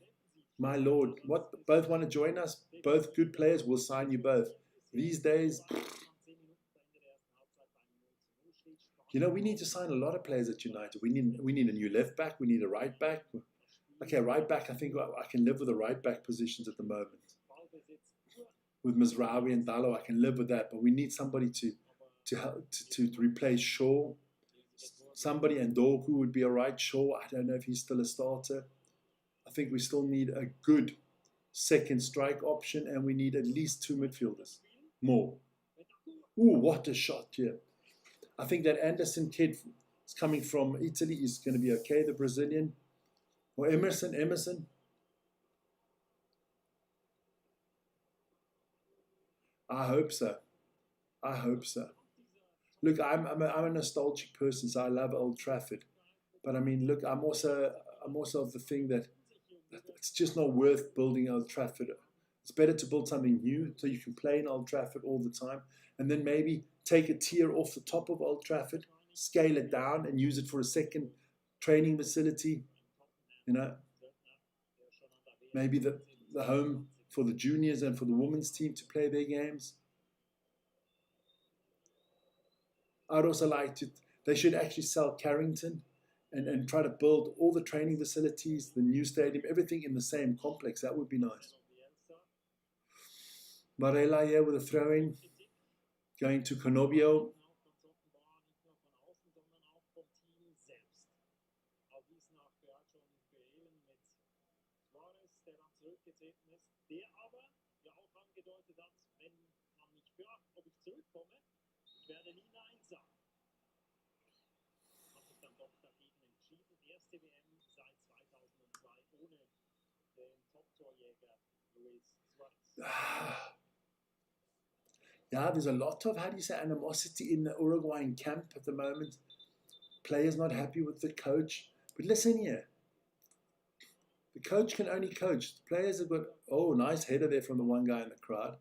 my lord, what both want to join us, both good players, we'll sign you both. These days, you know, we need to sign a lot of players at United. We need a new left back. We need a right back. Okay, right back. I think I can live with the right back positions at the moment. with Mizrahi and Dallo. I can live with that, but we need somebody to replace Shaw. Somebody, and Doku would be all right. Shaw, I don't know if he's still a starter. I think we still need a good second strike option, and we need at least 2 midfielders more. Ooh, what a shot here. I think that Anderson kid is coming from Italy is going to be okay, the Brazilian. Or Emerson. I hope so. Look, I'm a nostalgic person, so I love Old Trafford. But I mean, look, I'm also of the thing that it's just not worth building Old Trafford. It's better to build something new so you can play in Old Trafford all the time, and then maybe take a tier off the top of Old Trafford, scale it down, and use it for a second training facility. You know, maybe the home for the juniors and for the women's team to play their games. I'd also like to, they should actually sell Carrington and try to build all the training facilities, the new stadium, everything in the same complex. That would be nice. Varela here with a throw-in, going to Conobio. Yeah, there's a lot of, how do you say, animosity in the Uruguayan camp at the moment. Players not happy with the coach. But listen here. The coach can only coach. The players have got, oh, nice header there from the one guy in the crowd.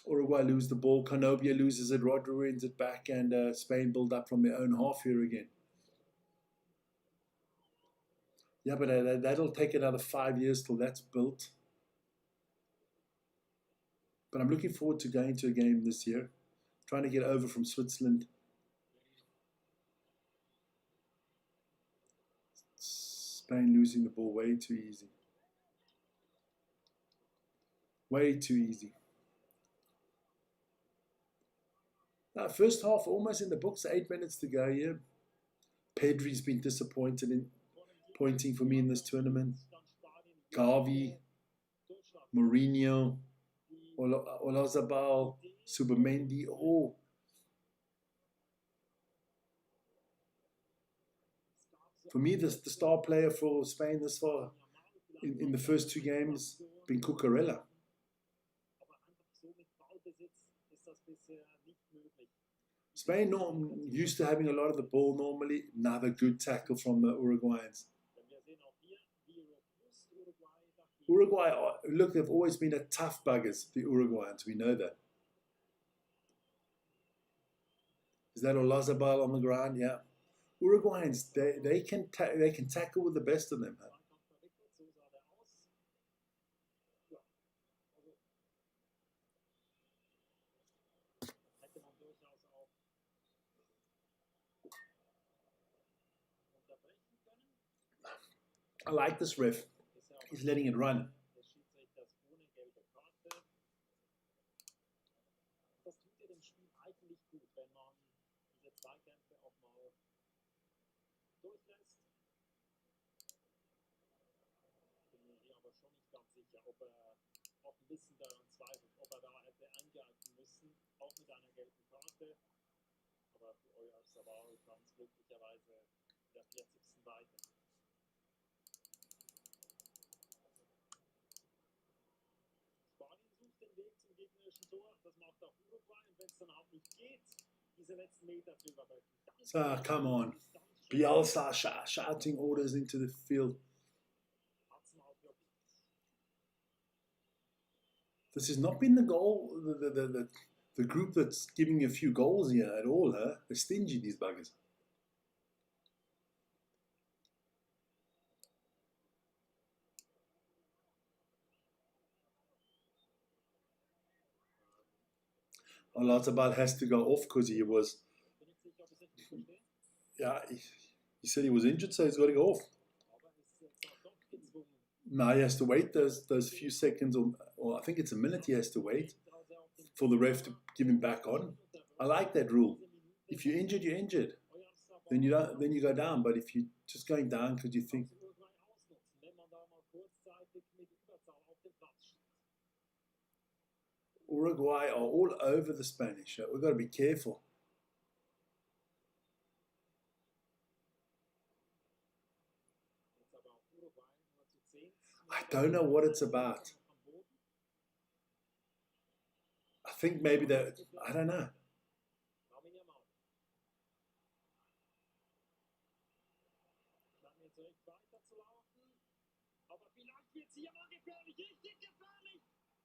Uruguay lose the ball. Canobia loses it. Rodri wins it back, and Spain build up from their own half here again. Yeah, but that'll take another 5 years till that's built. But I'm looking forward to going to a game this year. Trying to get over from Switzerland. Spain losing the ball way too easy. Way too easy. First half almost in the books, 8 minutes to go here. Pedri's been disappointing for me in this tournament. Gavi, Mourinho, Olazabal, Subamendi. Oh, for me, the star player for Spain this far in the first 2 games been Cucurella. Spain used to having a lot of the ball normally. Another good tackle from the Uruguayans. Uruguay, look, they've always been a tough buggers, the Uruguayans. We know that. Is that Olazabal on the ground? Yeah. Uruguayans, they can tackle with the best of them. Huh? I like this ref. He's letting it run. So, come on. Bielsa shouting orders into the field. This has not been the goal, the group that's giving you a few goals here at all, huh? They're stingy, these buggers. Olatabal has to go off because he was Yeah, he said he was injured, so he's got to go off. Aber ist jetzt auch doch gezwungen. Now he has to wait those few seconds, or I think it's a minute he has to wait for the ref to give him back on. I like that rule. If you're injured, you're injured. Then you don't. Then you go down. But if you're just going down because you think Uruguay are all over the Spanish, we've got to be careful. I don't know what it's about. I think maybe that, I don't know.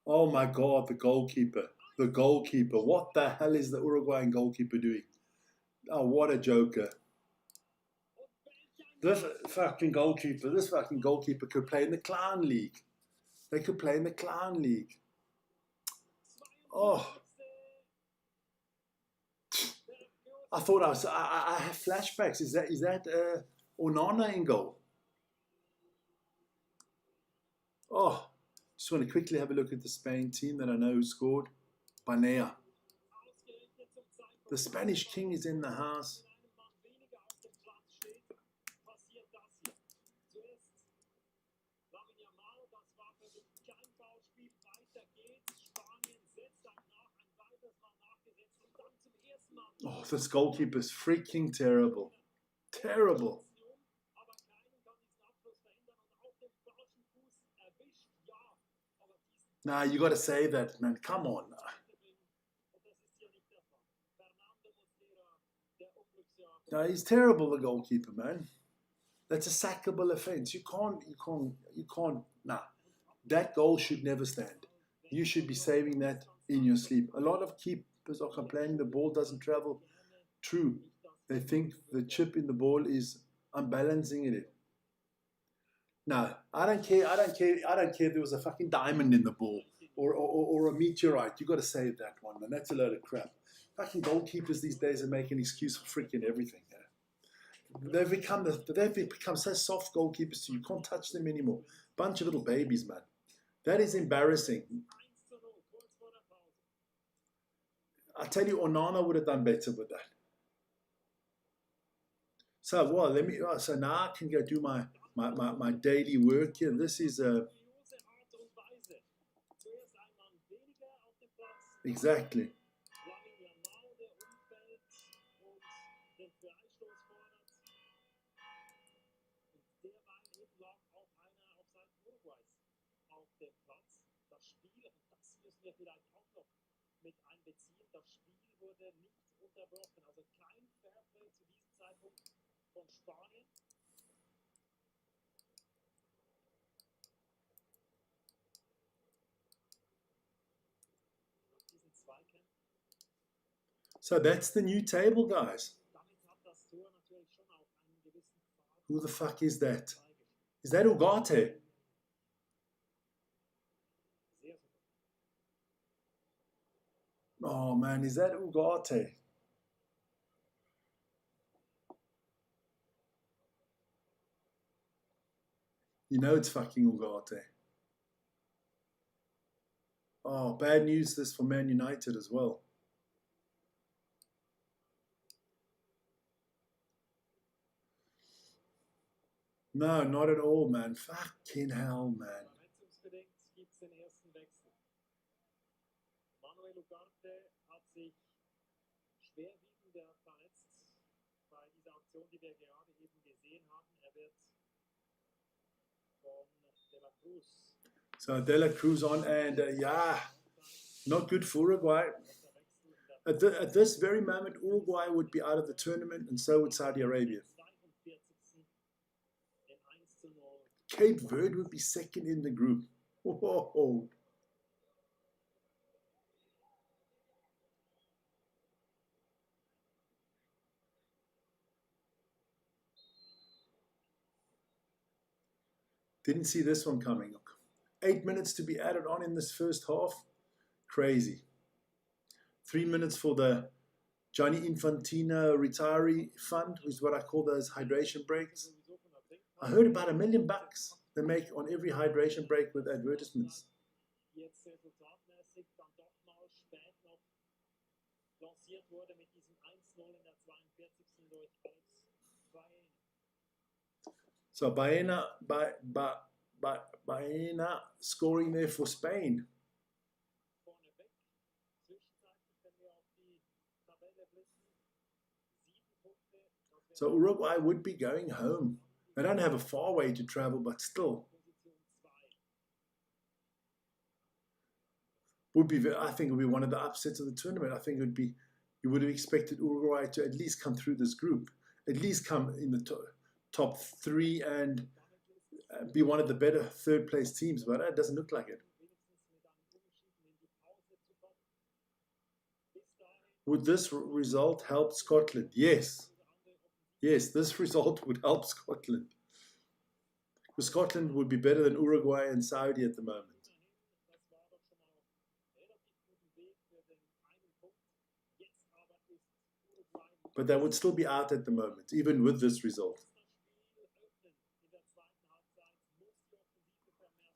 Oh my God, the goalkeeper. The goalkeeper. What the hell is the Uruguayan goalkeeper doing? Oh, what a joker. This fucking goalkeeper could play in the Clown League. They could play in the Clown League. Oh. I thought I have flashbacks. Is that Onana in goal? Oh, just want to quickly have a look at the Spain team that I know who scored. Banea. The Spanish king is in the house. Oh, this goalkeeper is freaking terrible. Terrible. Nah, you got to say that, man. Come on. No, he's terrible, the goalkeeper, man. That's a sackable offense. You can't. Nah, that goal should never stand. You should be saving that in your sleep. A lot of keepers are complaining the ball doesn't travel. True. They think the chip in the ball is unbalancing it. No, I don't care. I don't care if there was a fucking diamond in the ball or a meteorite. You got to save that one, man. That's a load of crap. Fucking goalkeepers these days are making an excuse for freaking everything. They've become so soft, goalkeepers, so you can't touch them anymore. Bunch of little babies, man. That is embarrassing. I tell you, Onana would have done better with that. So well, so now I can go do my daily work here. This is exactly. Mit einbeziehen. Das Spiel wurde nicht unterbrochen. Also kein Fairplay zu diesem Zeitpunkt von Spanien. Diesen Zweikampf. So that's the new table, guys. Damit hat das Tor natürlich schon auch einen gewissen Pfad. Who the fuck is that? Is that Ugarte? Oh man, is that Ugarte? You know it's fucking Ugarte. Oh, bad news this for Man United as well. No, not at all, man. Fucking hell, man. Manuel Ugarte hat sich schwerwiegender verletzt bei dieser Aktion, die wir gerade eben gesehen haben. Er wird von De La Cruz. So De La Cruz on, and yeah, not good for Uruguay. At this very moment, Uruguay would be out of the tournament, and so would Saudi Arabia. Cape Verde would be second in the group. Whoa. Didn't see this one coming. 8 minutes to be added on in this first half. Crazy. 3 minutes for the Johnny Infantino retiree fund, is what I call those hydration breaks. sowieso von der I Trinkpause. heard about $1 million they make on every hydration break with advertisements. Jetzt resultatmäßig dann doch mal spät noch lanciert wurde mit diesem 1-0 in der 42. durch Alex Baena. So Baena scoring there for Spain. Vorneweg. Zwischenzeitlich, wenn wir auf die Tabelle blicken, 7 Punkte. Das wäre So Uruguay would be going home. They don't have a far way to travel, but still Position 2. would be. I think it would be one of the upsets of the tournament. I think it would be. You would have expected Uruguay to at least come through this group, at least come in the top 3 and be one of the better third place teams, but it doesn't look like it. Wenigstens mit einem Unentschieden in die Pause zu kommen. Bis dahin Would this result help Scotland? Yes. oder andere Offensiv. Yes, this result would help Scotland. Because Scotland would be better than Uruguay and Saudi at the moment. Das war doch schon mal auf relativ gutem Weg für den einen Punkt. Jetzt aber ist Uruguay But they would still be out at the moment, even with this result. das Spiel öffnen in der zweiten Halbzeit. Muss die Offensive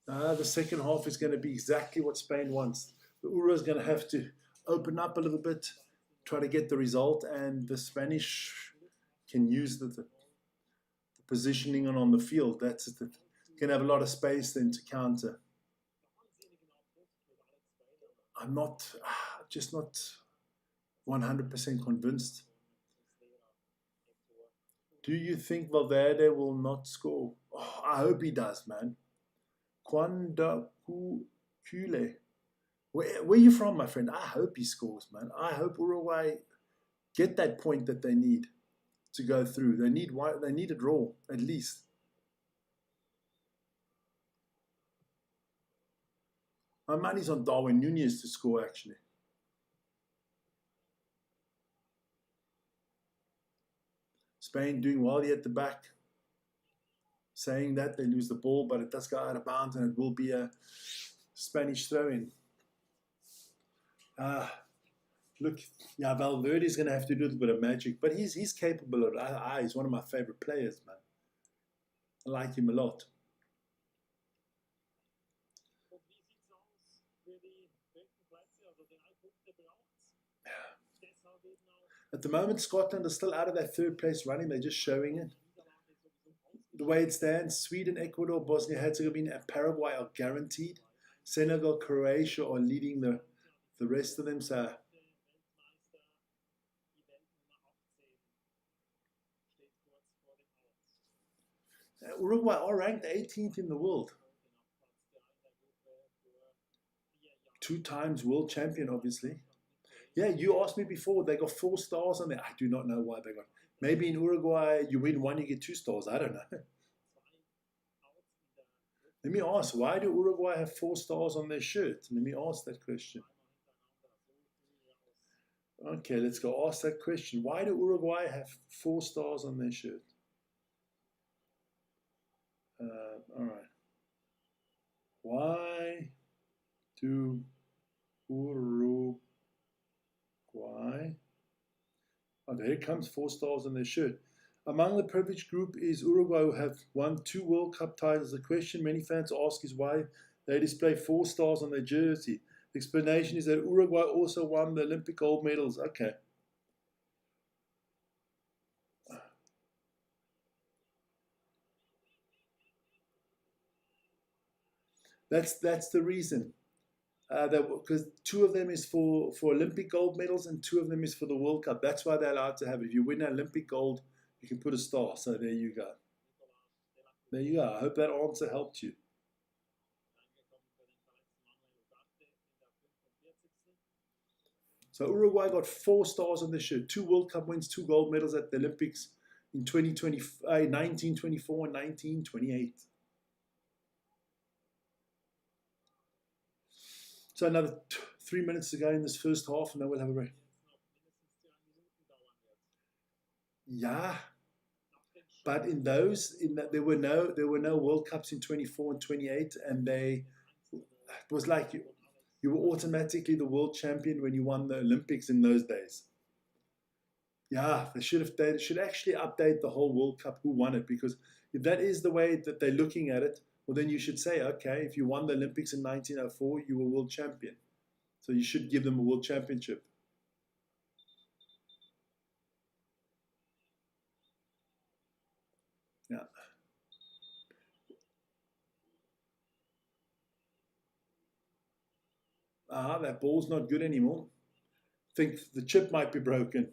vermehrt The second half is going to be exactly what Spain wants. The Uru is going to have to open up a little bit, try to get the result, and the Spanish can use the positioning on the field. That's it. Can have a lot of space then to counter. wahnsinnigen Abruf mit Alex Baena. I'm not, just not 100% convinced. Do you think Valverde will not score? Oh, I hope he does, man. Quanda Kule. Where are you from, my friend? I hope he scores, man. I hope Uruguay get that point that they need to go through. They need a draw, at least. My money's on Darwin Nunez to score, actually. Spain doing well here at the back. Saying that, they lose the ball, but it does go out of bounds, and it will be a Spanish throw-in. Look, yeah, Valverde is going to have to do a little bit of magic, but he's capable of it. He's one of my favorite players, man. I like him a lot. Und wie sieht's aus für die dritten Plätze, also 3 Punkte braucht? Deshalb eben auch At the moment, Scotland is still out of that third place running. They're just showing it. die Niederlage sowieso The way it stands, Sweden, Ecuador, Bosnia-Herzegovina, and Paraguay are guaranteed. Senegal, Croatia are leading the rest of them. So Weltmeister, die Weltnummer 18, steht kurz vor dem Aus. Uruguay are ranked 18th in the world. Folgen auf Platz 3 der Gruppe für 4 Jahre. 2 times world champion, obviously. Yeah, you asked me before, they got 4 stars on there. I do not know why they got. Maybe in Uruguay, you win 1, you get 2 stars. I don't know. 2 Outs in der Gruppe. Let me ask, why do Uruguay have 4 stars on their shirt? Let me ask that question. Zweimal hintereinander. So früh raus. Okay, let's go ask that question. Why do Uruguay have 4 stars on their shirt? All right. Why do Uruguay? Oh, there it comes, 4 stars on their shirt. Among the privileged group is Uruguay, who have won 2 World Cup titles. The question many fans ask is why they display 4 stars on their jersey. The explanation is that Uruguay also won the Olympic gold medals. Okay. That's the reason. Because 2 of them is for Olympic gold medals and 2 of them is for the World Cup. That's why they're allowed to have it. If you win an Olympic gold, you can put a star. So there you go. There you go. I hope that answer helped you. So Uruguay got 4 stars on the shirt. 2 World Cup wins, 2 gold medals at the Olympics in 1924 and 1928. So another 3 minutes to go in this first half, and then we'll have a break. Yeah, but in those, there were no World Cups in 24 and 28, and it was like you were automatically the world champion when you won the Olympics in those days. Yeah, they should actually update the whole World Cup who won it, because if that is the way that they're looking at it, well then you should say, okay, if you won the Olympics in 1904, you were world champion. So you should give them a world championship. Yeah. That ball's not good anymore. Think the chip might be broken.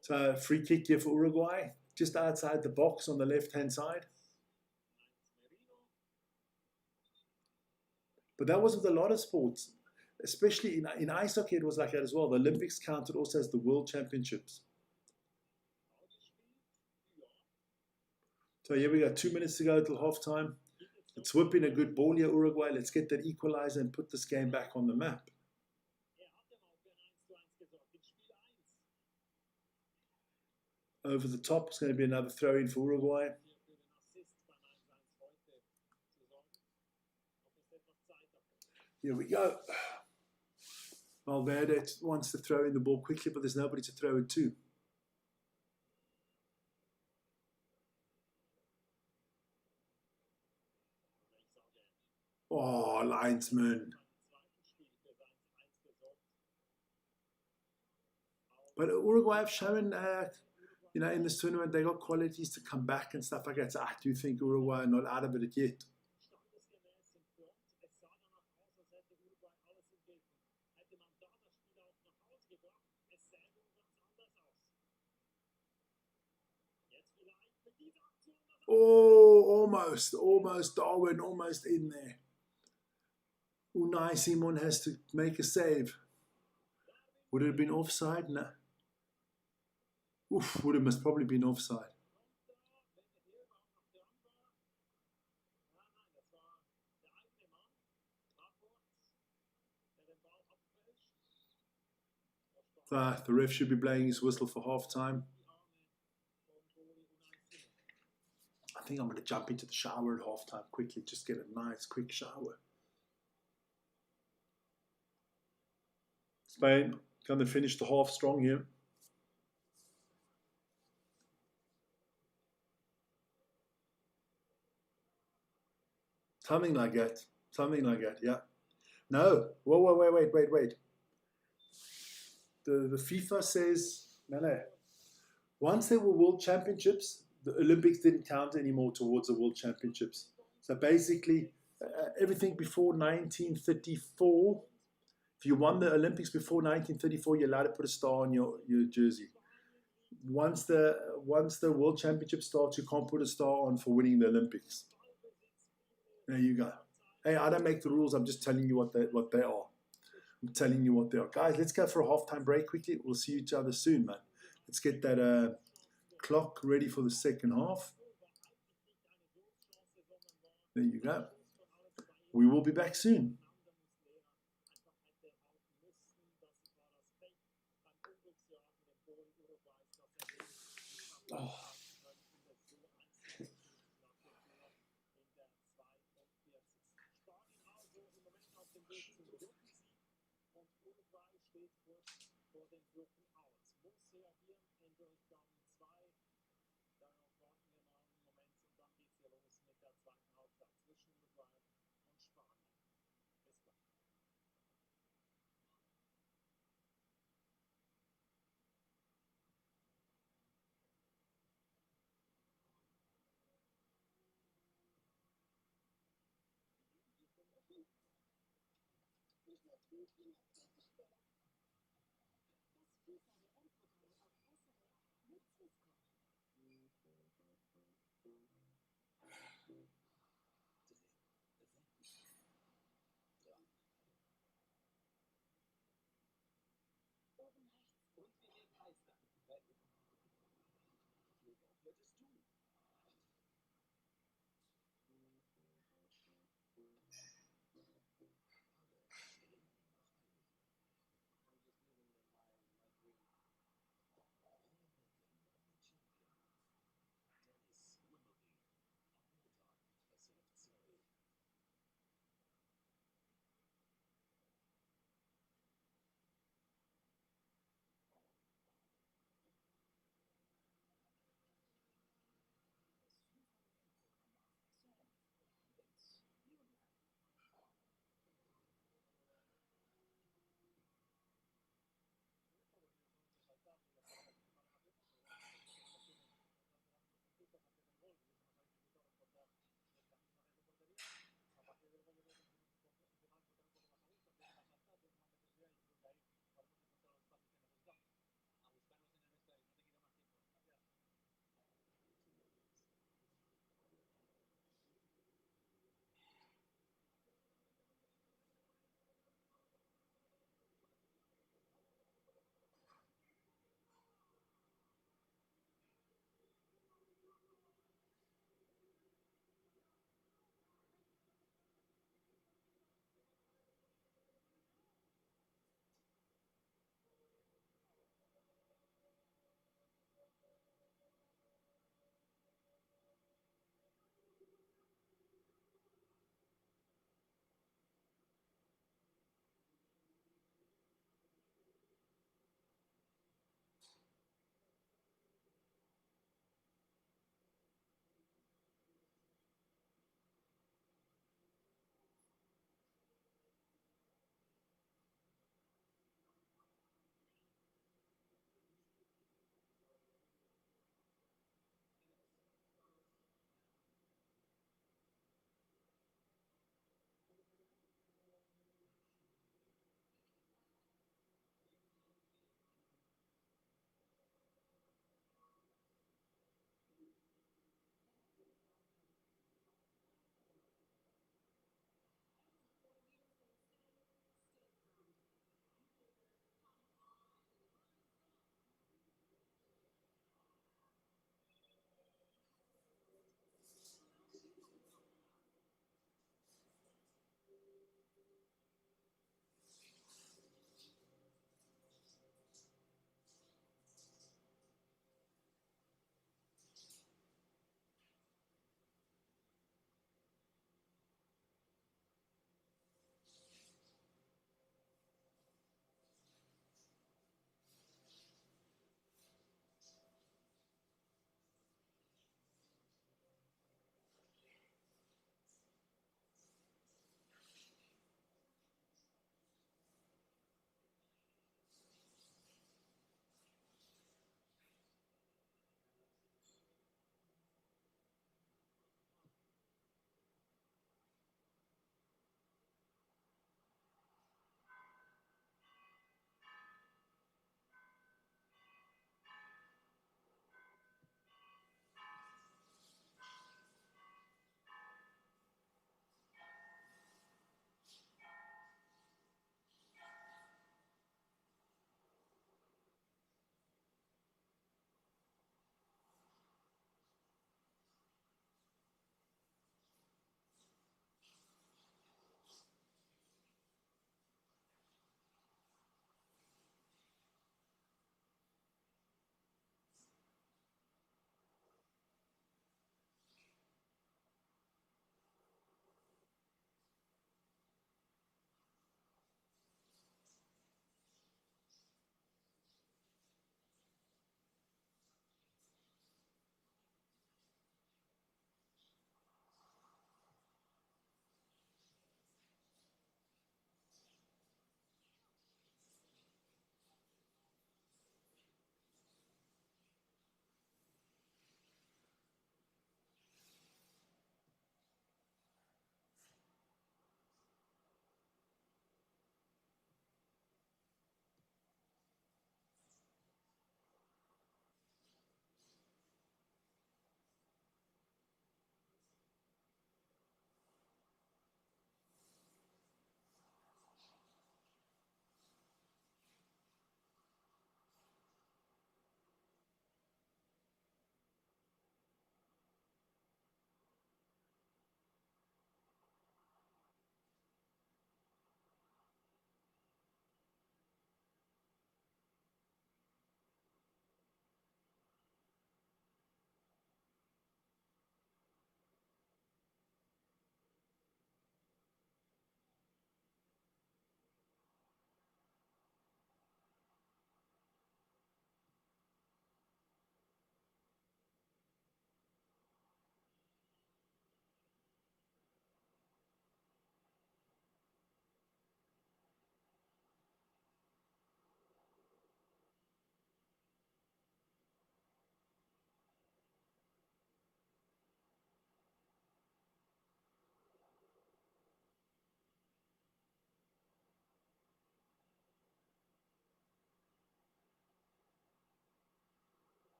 So free kick here for Uruguay, just outside the box on the left-hand side. But that was with a lot of sports, especially in ice hockey. It was like that as well. The Olympics counted also as the World Championships. So here we go. 2 minutes to go till halftime. Let's whip in a good ball here, Uruguay. Let's get that equalizer and put this game back on the map. Over the top, it's going to be another throw in for Uruguay. Here we go. Valverde wants to throw in the ball quickly, but there's nobody to throw it to. Oh, linesman. But Uruguay have shown, in this tournament, they got qualities to come back and stuff like that. So I do think Uruguay are not out of it yet. Oh, almost Darwin, almost in there. Unai Simon has to make a save. Would it have been offside? No. Oof, would have probably been offside. The ref should be blowing his whistle for half time. I think I'm going to jump into the shower at half time quickly, just get a nice quick shower. Spain going to finish the half strong here. Something like that. Something like that, yeah. No. Whoa, wait. The FIFA says, no. Once there were World Championships, the Olympics didn't count anymore towards the World Championships. So basically, everything before 1934, if you won the Olympics before 1934, you're allowed to put a star on your jersey. Once the World Championship starts, you can't put a star on for winning the Olympics. There you go. Hey, I don't make the rules. I'm just telling you what they are. I'm telling you what they are. Guys, let's go for a halftime break quickly. We'll see each other soon, man. Let's get that clock ready for the second half. There you go. We will be back soon. Oh.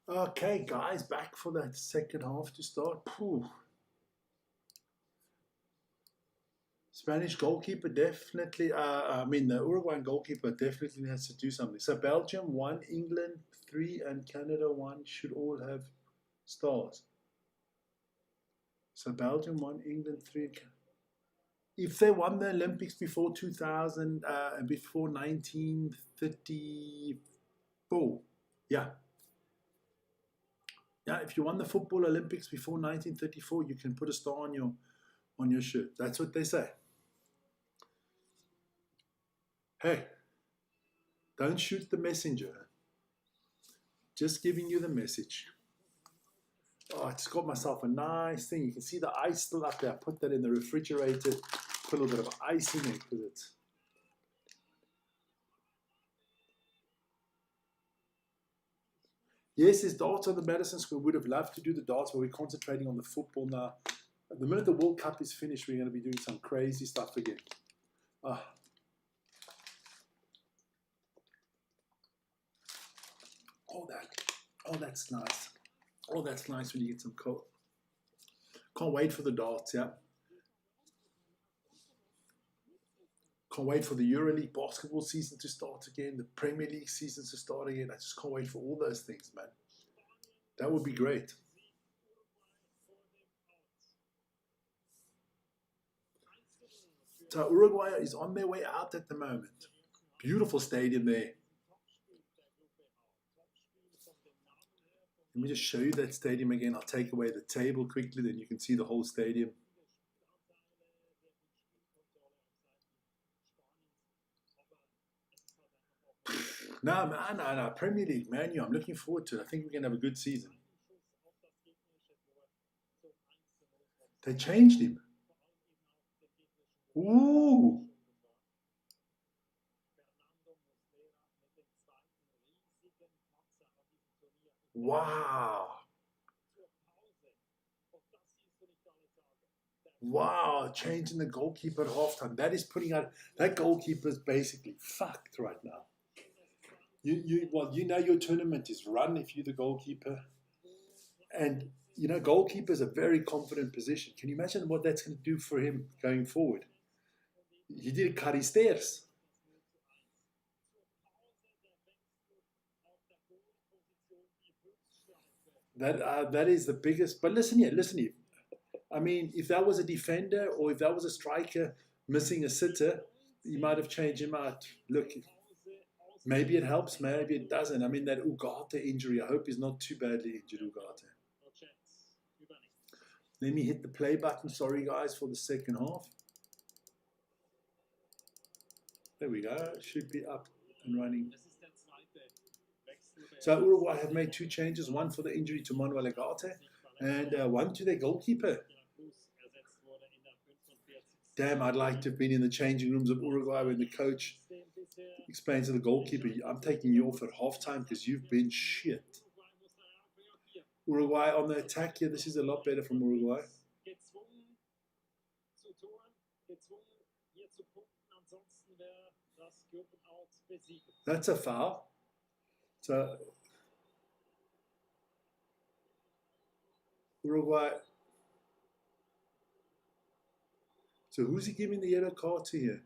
Okay, guys, back for that second half to start. Phew. Spanish goalkeeper definitely, the Uruguayan goalkeeper definitely has to do something. So Belgium 1, England 3, and Canada 1 should all have stars. So Belgium 1, England 3. If they won the Olympics before 2000, before 1934, yeah. Yeah, if you won the Football Olympics before 1934, you can put a star on your shirt. That's what they say. Hey, don't shoot the messenger. Just giving you the message. Oh, I just got myself a nice thing. You can see the ice still up there. I put that in the refrigerator. Put a little bit of ice in it because it's... Yes, there's darts on the Madison Square. We would have loved to do the darts, but we're concentrating on the football now. The minute the World Cup is finished, we're going to be doing some crazy stuff again. Oh, that's nice. Oh, that's nice when you get some cold. Can't wait for the darts, yeah. Can't wait for the EuroLeague basketball season to start again, the Premier League season to start again. I just can't wait for all those things, man. That would be great. So Uruguay is on their way out at the moment. Beautiful stadium there. Let me just show you that stadium again. I'll take away the table quickly, then you can see the whole stadium. No. Premier League, man. I'm looking forward to it. I think we're going to have a good season. They changed him. Ooh. Wow. Wow, changing the goalkeeper at halftime. That is putting out, that goalkeeper is basically fucked right now. You know your tournament is run if you're the goalkeeper. And, goalkeeper is a very confident position. Can you imagine what that's going to do for him going forward? He did Caristers. That is the biggest. But listen here. I mean, if that was a defender or if that was a striker missing a sitter, you might have changed him out. Look, maybe it helps, maybe it doesn't. I mean, that Ugarte injury, I hope he's not too badly injured, Ugarte. Let me hit the play button. Sorry, guys, for the second half. There we go. Should be up and running. So Uruguay have made 2 changes, one for the injury to Manuel Ugarte and one to their goalkeeper. Damn, I'd like to have been in the changing rooms of Uruguay when the coach explains to the goalkeeper, I'm taking you off at halftime because you've been shit. Uruguay on the attack here. This is a lot better from Uruguay. That's a foul. So Uruguay. So who's he giving the yellow card to here?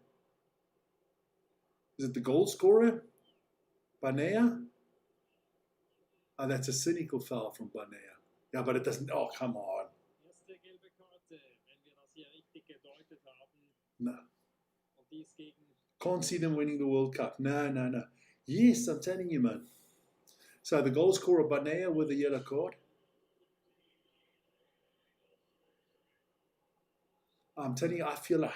Is it the goal scorer? Banea? Oh, that's a cynical foul from Banea. Yeah, but it doesn't. Oh, come on. No. Can't see them winning the World Cup. No. Yes, I'm telling you, man. So the goal scorer Banea with the yellow card. I'm telling you, I feel like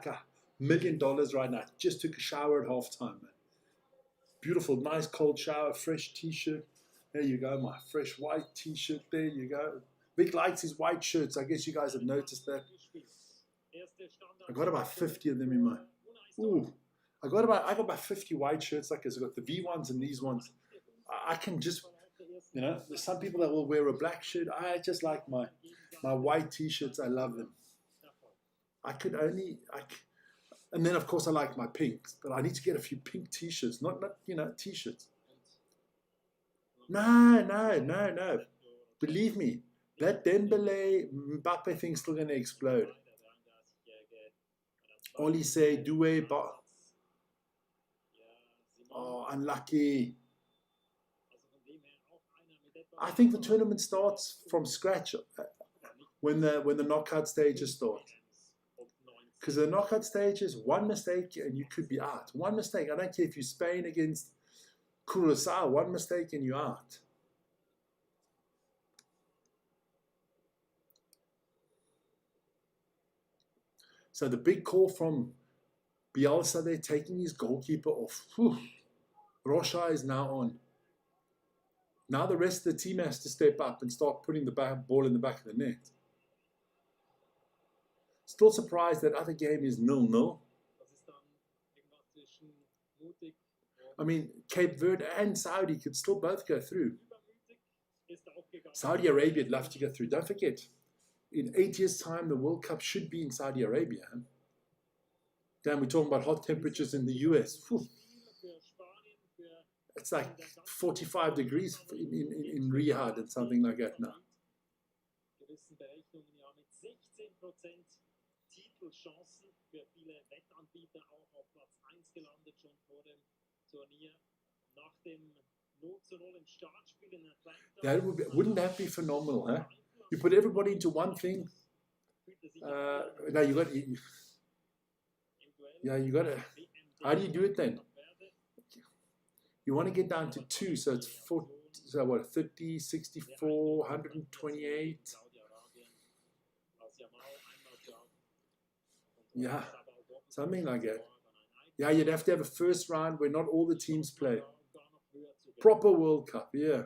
$1 million right now. Just took a shower at halftime, man. Beautiful, nice cold shower, fresh t-shirt. There you go, my fresh white t-shirt. There you go. Vic likes his white shirts. I guess you guys have noticed that. I got about 50 of them in my. Ooh, I got about 50 white shirts like this. I got the V ones and these ones. I can just, there's some people that will wear a black shirt. I just like my white t-shirts. I love them. And then of course I like my pinks, but I need to get a few pink t-shirts, not t-shirts. No. Believe me, that Dembele Mbappe thing's still going to explode. Olise, Doué, oh, unlucky. I think the tournament starts from scratch when the knockout stages start. Because the knockout stages, one mistake and you could be out. One mistake. I don't care if you're Spain against Curacao, one mistake and you're out. So the big call from Bielsa, they're taking his goalkeeper off. Whew. Rocha is now on. Now the rest of the team has to step up and start putting the ball in the back of the net. Still surprised that other game is 0-0. I mean, Cape Verde and Saudi could still both go through. Saudi Arabia would love to go through. Don't forget, in 8 years' time, the World Cup should be in Saudi Arabia. Huh? Damn, we're talking about hot temperatures in the US. Whew. It's like 45 degrees in Riyadh and something like that now. That wouldn't that be phenomenal, huh? You put everybody into one thing. No, you got. Yeah, you got to. How do you do it then? You want to get down to 2, so it's 40, so what, 30, 64, 128. Yeah, something like that. Yeah, you'd have to have a first round where not all the teams play. Proper World Cup, yeah.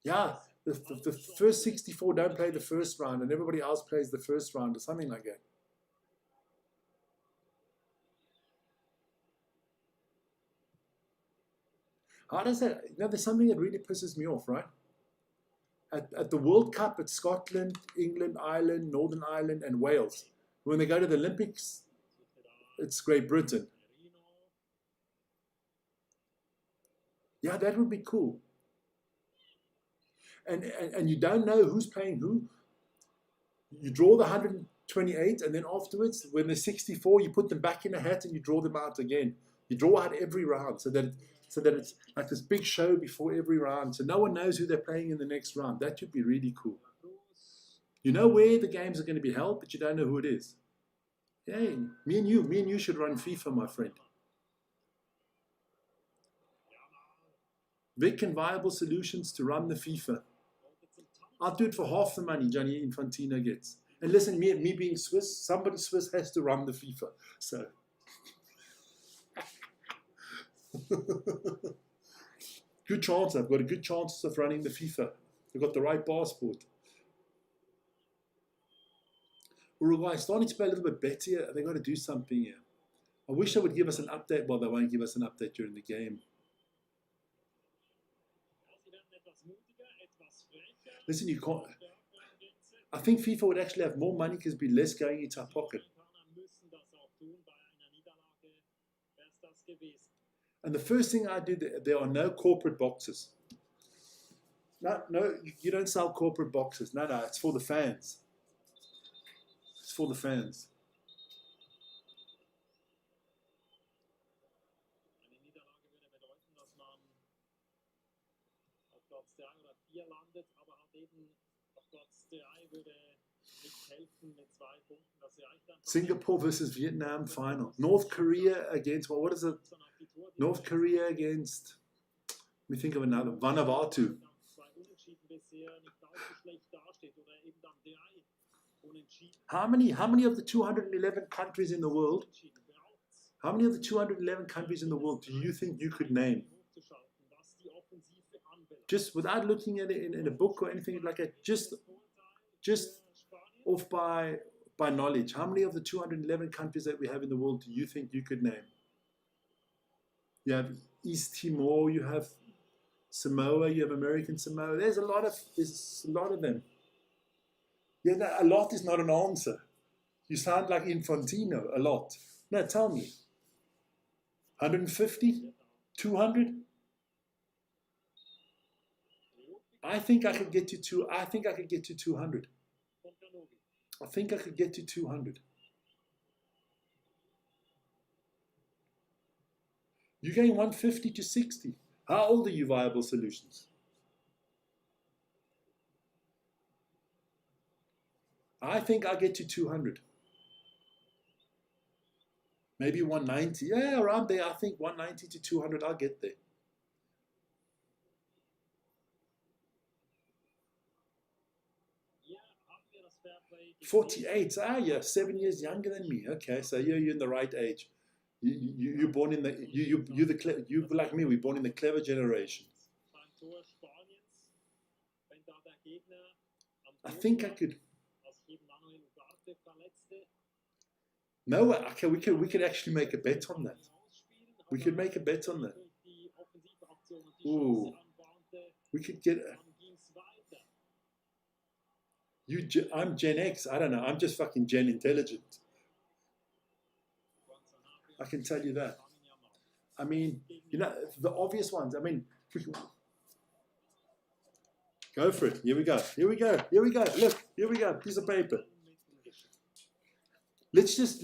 Yeah, the first 64 don't play the first round and everybody else plays the first round or something like that. How does that, you know, there's something that really pisses me off, right? At the World Cup, it's Scotland, England, Ireland, Northern Ireland, and Wales. When they go to the Olympics, it's Great Britain. Yeah, that would be cool. And you don't know who's playing who. You draw the 128, and then afterwards, when they're 64, you put them back in a hat and you draw them out again. You draw out every round so that it's like this big show before every round. So no one knows who they're playing in the next round. That would be really cool. You know where the games are going to be held, but you don't know who it is. Hey, me and you should run FIFA, my friend. Vic and Viable Solutions to run the FIFA. I'll do it for half the money Gianni Infantino gets. And listen, me being Swiss, somebody Swiss has to run the FIFA. So... good chance. I've got a good chance of running the FIFA. I've got the right passport. Uruguay starting to play a little bit better. They've got to do something here. I wish they would give us an update. Well, they won't give us an update during the game. Listen, you can't. I think FIFA would actually have more money because it'd be less going into our pocket. And the first thing I did, there are no corporate boxes. No, you don't sell corporate boxes. No, it's for the fans. It's for the fans. Singapore versus Vietnam final. North Korea against, well, what is it? North Korea against, let me think of another, Vanuatu. How many of the 211 countries in the world, how many of the 211 countries in the world do you think you could name? Just without looking at it in a book or anything like that, just off by knowledge. How many of the 211 countries that we have in the world do you think you could name? You have East Timor, you have Samoa, you have American Samoa. There's a lot of them. Yeah, a lot is not an answer. You sound like Infantino, a lot. No, tell me. 150? 200? I think I could get to two. I think I could get to 200. Und Kanogi. I think I could get to 200. You're going 150 to 60. How old are you, Viable Solutions? I think I'll get to 200. Maybe 190. Yeah, around there. I think 190 to 200, I'll get there. Hier haben wir das Fairplay gesehen. 48. Ah, you're 7 years younger than me. Okay, so you're in the right age. You're born in the you like me. We're born in the clever generation. Beim Tor Spaniens, wenn da der Gegner am I Tor think I war, could. als eben Manuel Ugarte verletzte, No, okay, we could actually make a bet on that. ausspielen, We aber could make a bet on that. durch die Offensivaktion und die Ooh. Chance anbahnte, We could get. dann ging's weiter. I'm Gen X. I don't know. I'm just fucking Gen intelligent. I can tell you that. I mean, you know, the obvious ones. I mean, go for it. Here we go. Here we go. Here we go. Look, here we go. Piece of paper. Let's just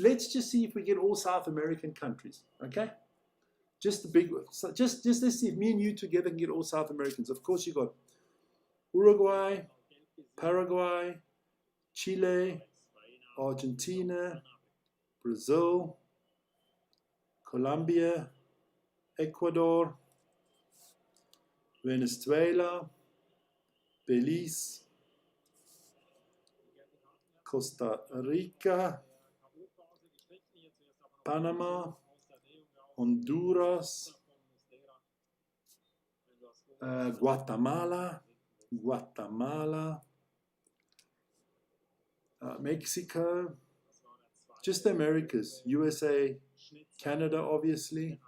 see if we get all South American countries. Okay, just the big ones. So just let's see if me and you together can get all South Americans. Of course, you got Uruguay, Paraguay, Chile, Argentina, Brazil, Colombia, Ecuador, Venezuela, Belize, Costa Rica, Panama, Honduras, Guatemala, Mexico, just the Americas, USA, Canada, obviously.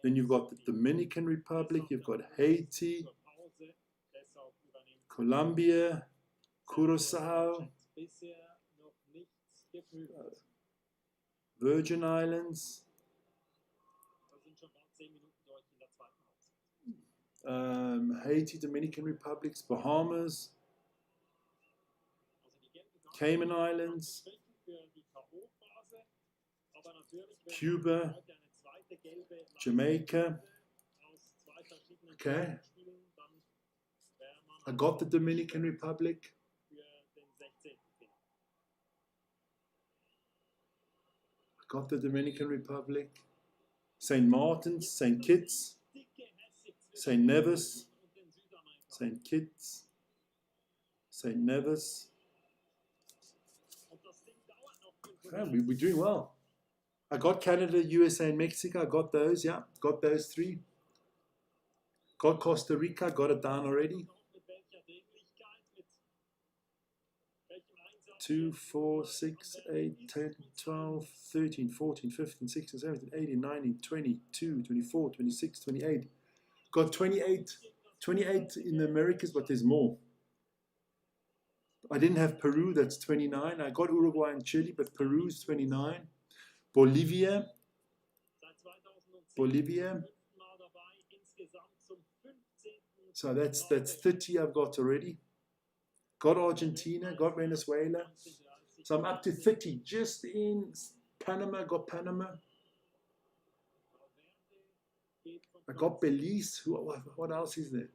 Then you've got the Dominican Republic, you've got Haiti, Colombia, Curacao, Virgin Islands, Haiti, Dominican Republic, Bahamas, Cayman Islands, Cuba, Jamaica. Okay. I got the Dominican Republic. Got the Dominican Republic. St. Martin's, St. Kitts, St. Nevis, St. Kitts, St. Nevis. Yeah, we're doing well. I got Canada, USA, and Mexico. I got those, yeah. Got those three. Got Costa Rica, got it down already. 2, 4, 6, 8, 10, 12, 13, 14, 15, 16, 17, 18, 19, 20, 22, 24, 26, 28. Got 28 in the Americas, but there's more. I didn't have Peru, that's 29. I got Uruguay and Chile, but Peru's 29. Bolivia. So that's 30 I've got already. Got Argentina, got Venezuela. So I'm up to 30 just in Panama, got Panama. I got Belize. What else is there?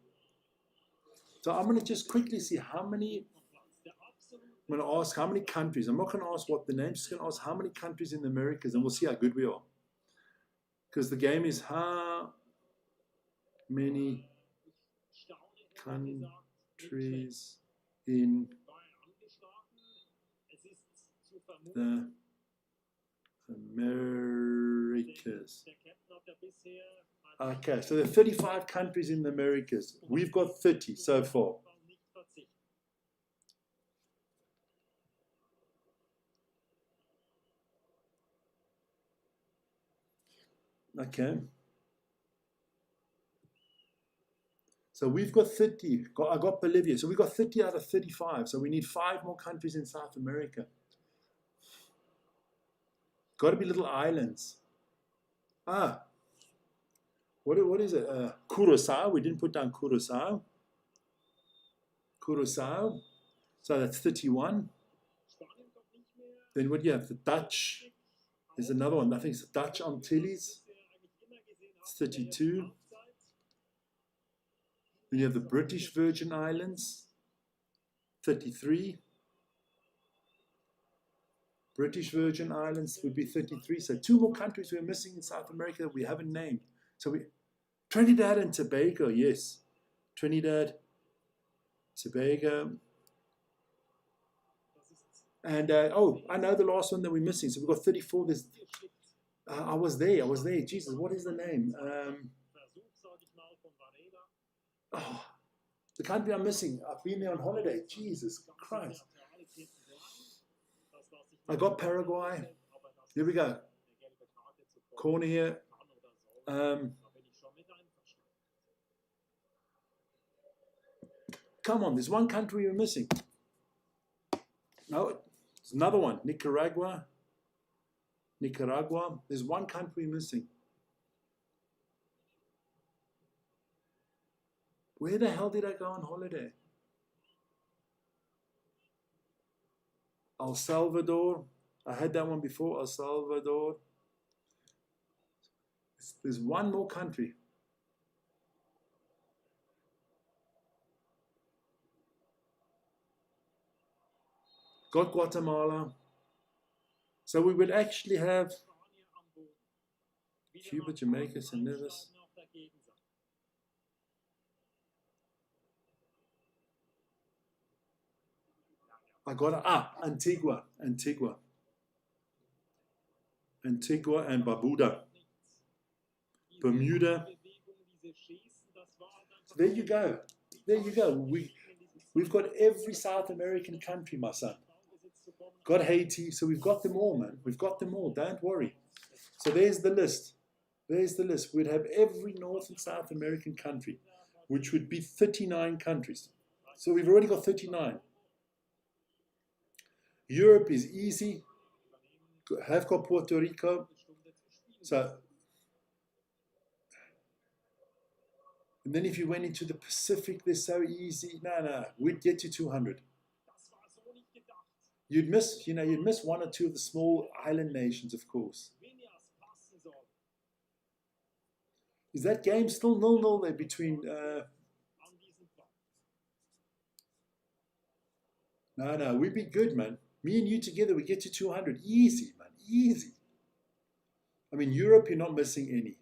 So I'm going to just quickly see how many. I'm going to ask how many countries. I'm not going to ask what the names. I'm just going to ask how many countries in the Americas, and we'll see how good we are. Because the game is how many countries in the Americas. Okay, so there are 35 countries in the Americas. We've got 30 so far. Okay. So we've got 30. I got Bolivia. So we've got 30 out of 35. So we need 5 more countries in South America. Got to be little islands. What is it? Curacao. We didn't put down Curacao. Curaçao. So that's 31. Spanien kommt nicht mehr. Then what do you have? The Dutch. There's another one. I think it's the Dutch Antilles. It's 32. Then you have the British Virgin Islands. 33. British Virgin Islands would be 33. So 2 more countries we're missing in South America that we haven't named. So Trinidad and Tobago, yes. Trinidad, Tobago. And, oh, I know the last one that we're missing. So we've got 34. There's, I was there. Jesus, what is the name? Oh, the country I'm missing. I've been there on holiday. Jesus Christ. I got Paraguay. Here we go. Corner here. Come on, there's one country we're missing. No, there's another one. Nicaragua. There's one country missing. Where the hell did I go on holiday? El Salvador. I had that one before. El Salvador. There's one more country. Got Guatemala. So we would actually have Cuba, Jamaica, St. Nevis. I got Antigua and Barbuda. Bermuda. So there you go. We've got every South American country, my son. Got Haiti, so we've got them all, man. We've got them all, don't worry. So there's the list. We'd have every North and South American country, which would be 39 countries. So we've already got 39. Europe is easy. Have got Puerto Rico. So, and then if you went into the Pacific, they're so easy. No, we'd get to 200. You'd miss 1 or 2 of the small island nations, of course. Is that game still 0-0 there between? No, we'd be good, man. Me and you together, we get to 200. Easy, man, easy. I mean, Europe, you're not missing any.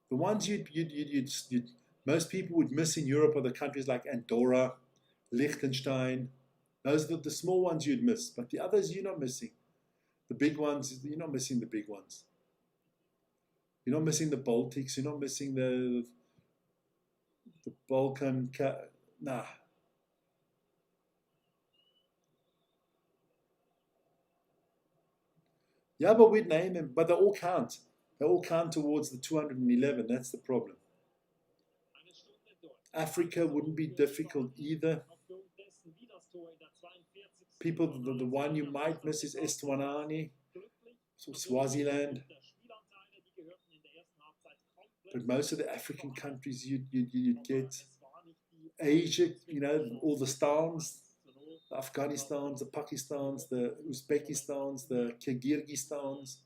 The ones most people would miss in Europe are the countries like Andorra, Liechtenstein. Those are the small ones you'd miss, but the others you're not missing. The big ones, you're not missing the big ones. You're not missing the Baltics. You're not missing the Balkan. Nah. Yeah, but we'd name them, but they all count. They all count towards the 211. That's the problem. Africa wouldn't be difficult either. People, the one you might miss is Eswatini, so Swaziland. But most of the African countries you'd get. Asia, all the stans, the Afghanistans, the Pakistans, the Uzbekistans, the Kyrgyzstans,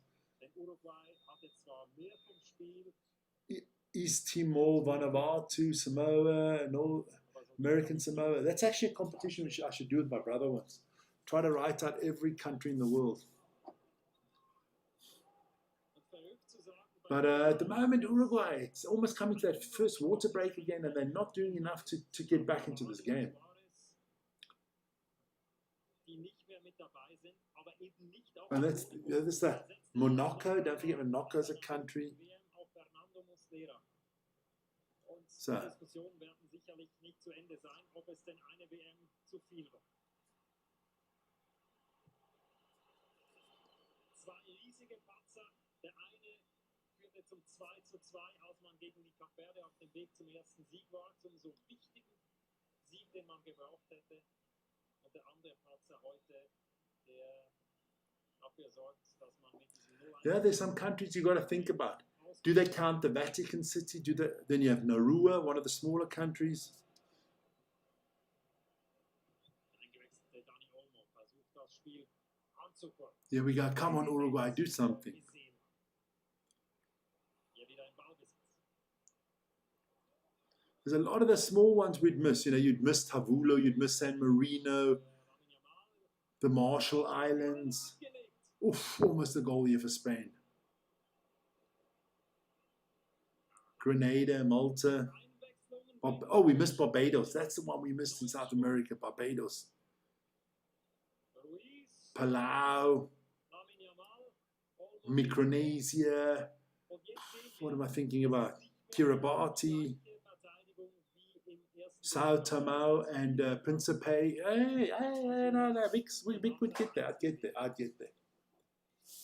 East Timor, Vanuatu, Samoa, and all American Samoa. That's actually a competition which I should do with my brother once. Try to write out every country in the world. But at the moment, Uruguay, it's almost coming to that first water break again, and they're not doing enough to get back into this game. And that's that. Monaco, don't forget Monaco is a country. So. Zum 2:2, als man gegen die Kap Verde auf dem Weg zum ersten Sieg war, zum so wichtigen Sieg, den man gebraucht hätte. Und der andere Patzer heute, der dafür sorgt, dass man mit diesem 0-1... Yeah, there's some countries you got to think about. Do they count the Vatican City? Then you have Nauru, one of the smaller countries. sofort. Here we go. Come on, Uruguay, do something. Gesehen. Hier wieder im Ballbesitz. There's a lot of the small ones we'd miss. You know, you'd miss Tavulo, you'd miss San Marino, Lamine Yamal. the Marshall Islands. Abgelegt. Oof, almost a goal here for Spain. Grenada, Malta. Einwechslungen. Oh, we missed Barbados. That's the one we missed in South America, Barbados. Ruiz. Palau, Lamine Yamal. Almost. Micronesia. Und jetzt sehen What wir am I thinking about? nicht mehr Kiribati, die Verteidigung wie im ersten Sao Durchgang. Tome, and Principe. Hey, no, Vic would get there. I'd get there.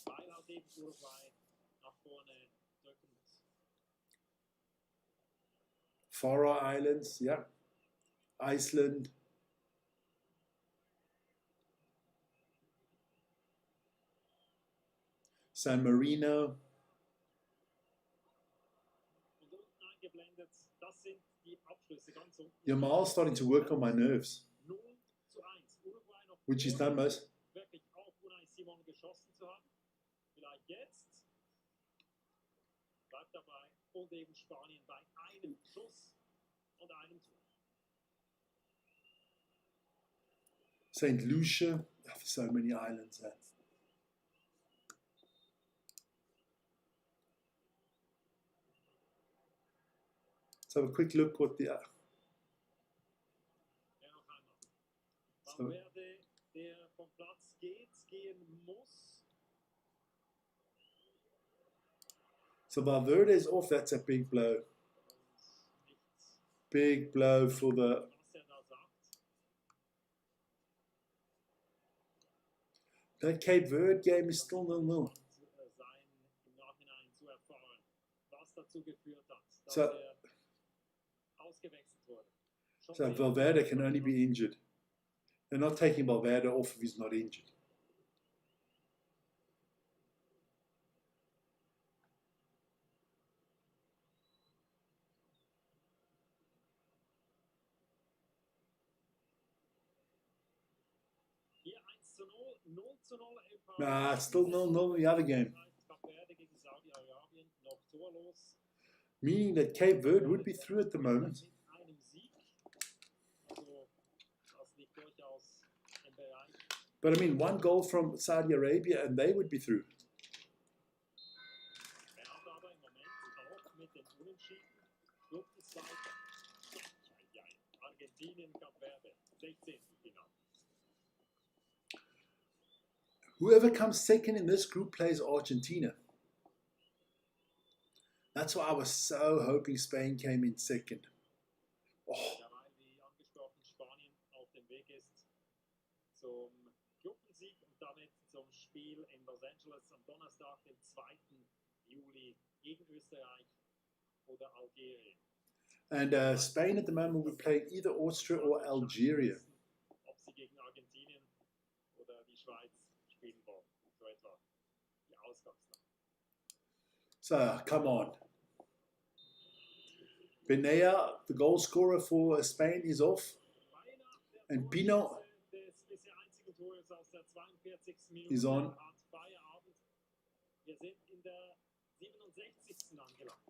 Weil halt eben Uruguay nach vorne drücken muss. Faroe Islands, yeah. Iceland. San Marino. Und unten eingeblendet, das sind die Abschlüsse ganz unten. Yamal's starting to work on my nerves, 0:1. Uruguay noch which he's done most. wirklich auch Unai Simon geschossen zu haben. Vielleicht jetzt. Bleibt dabei. Und eben Spanien bei einem Schuss und einem Tor. St. Lucia. Oh, so many islands there. Let's have a quick look what the... Ja, noch einmal. So- Valverde, der vom Platz gehen muss. So Valverde is off. That's a big blow. Und nichts, Big blow for the... was er da sagt. That Cape Verde game is still 0-0. Sein im Nachhinein zu erfahren, was dazu geführt hat, dass So- er ausgewechselt wurde. Schon So sehr Valverde can only be injured. They're not taking Valverde off if he's not injured. Hier 1:0, 0:0 im Paar. Nah, it's still 0-0 in the other game. Kap Verde gegen Saudi-Arabien noch torlos. Meaning that Cape Verde would be through at the moment. Mit einem Sieg. Also, das liegt durchaus im Bereich. But I mean, one goal from Saudi Arabia and they would be through. Er hat aber im Moment auch mit den Unentschieden Gruppenzeit. Argentinien, Kap Verde, 16. Finale. Whoever comes second in this group plays Argentina. That's why I was so hoping Spain came in second. Oh, Ja, weil, wie angesprochen, Spanien auf dem Weg ist zum Gruppensieg und damit zum Spiel in Los Angeles am Donnerstag, dem 2. Juli gegen Österreich oder Algerien. and Spain at the moment would play either Austria or Algeria. Ob sie gegen Argentinien oder die Schweiz spielen wollen. So etwa die Ausgangslage. So, come on. Benea, the goal scorer for Spain, is off. And Pino des bisher einzigen Tores aus der 42. is Minute on. hat Feierabend. Wir sind in der 67. angelangt.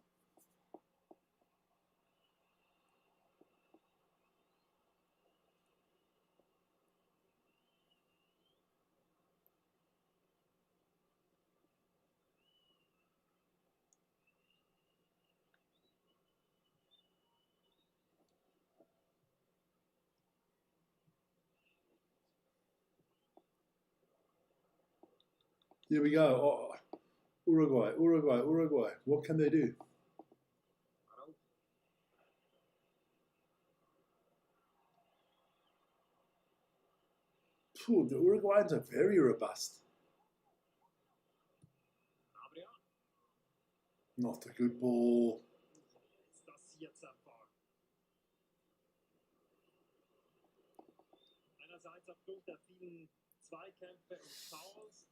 Here we go. Oh, Uruguay. What can they do? Phew, the Uruguayans are very robust. Gabriel, Not a good ball. ist das hier zerfahren. Einerseits aufgrund der vielen Zweikämpfe und Fouls,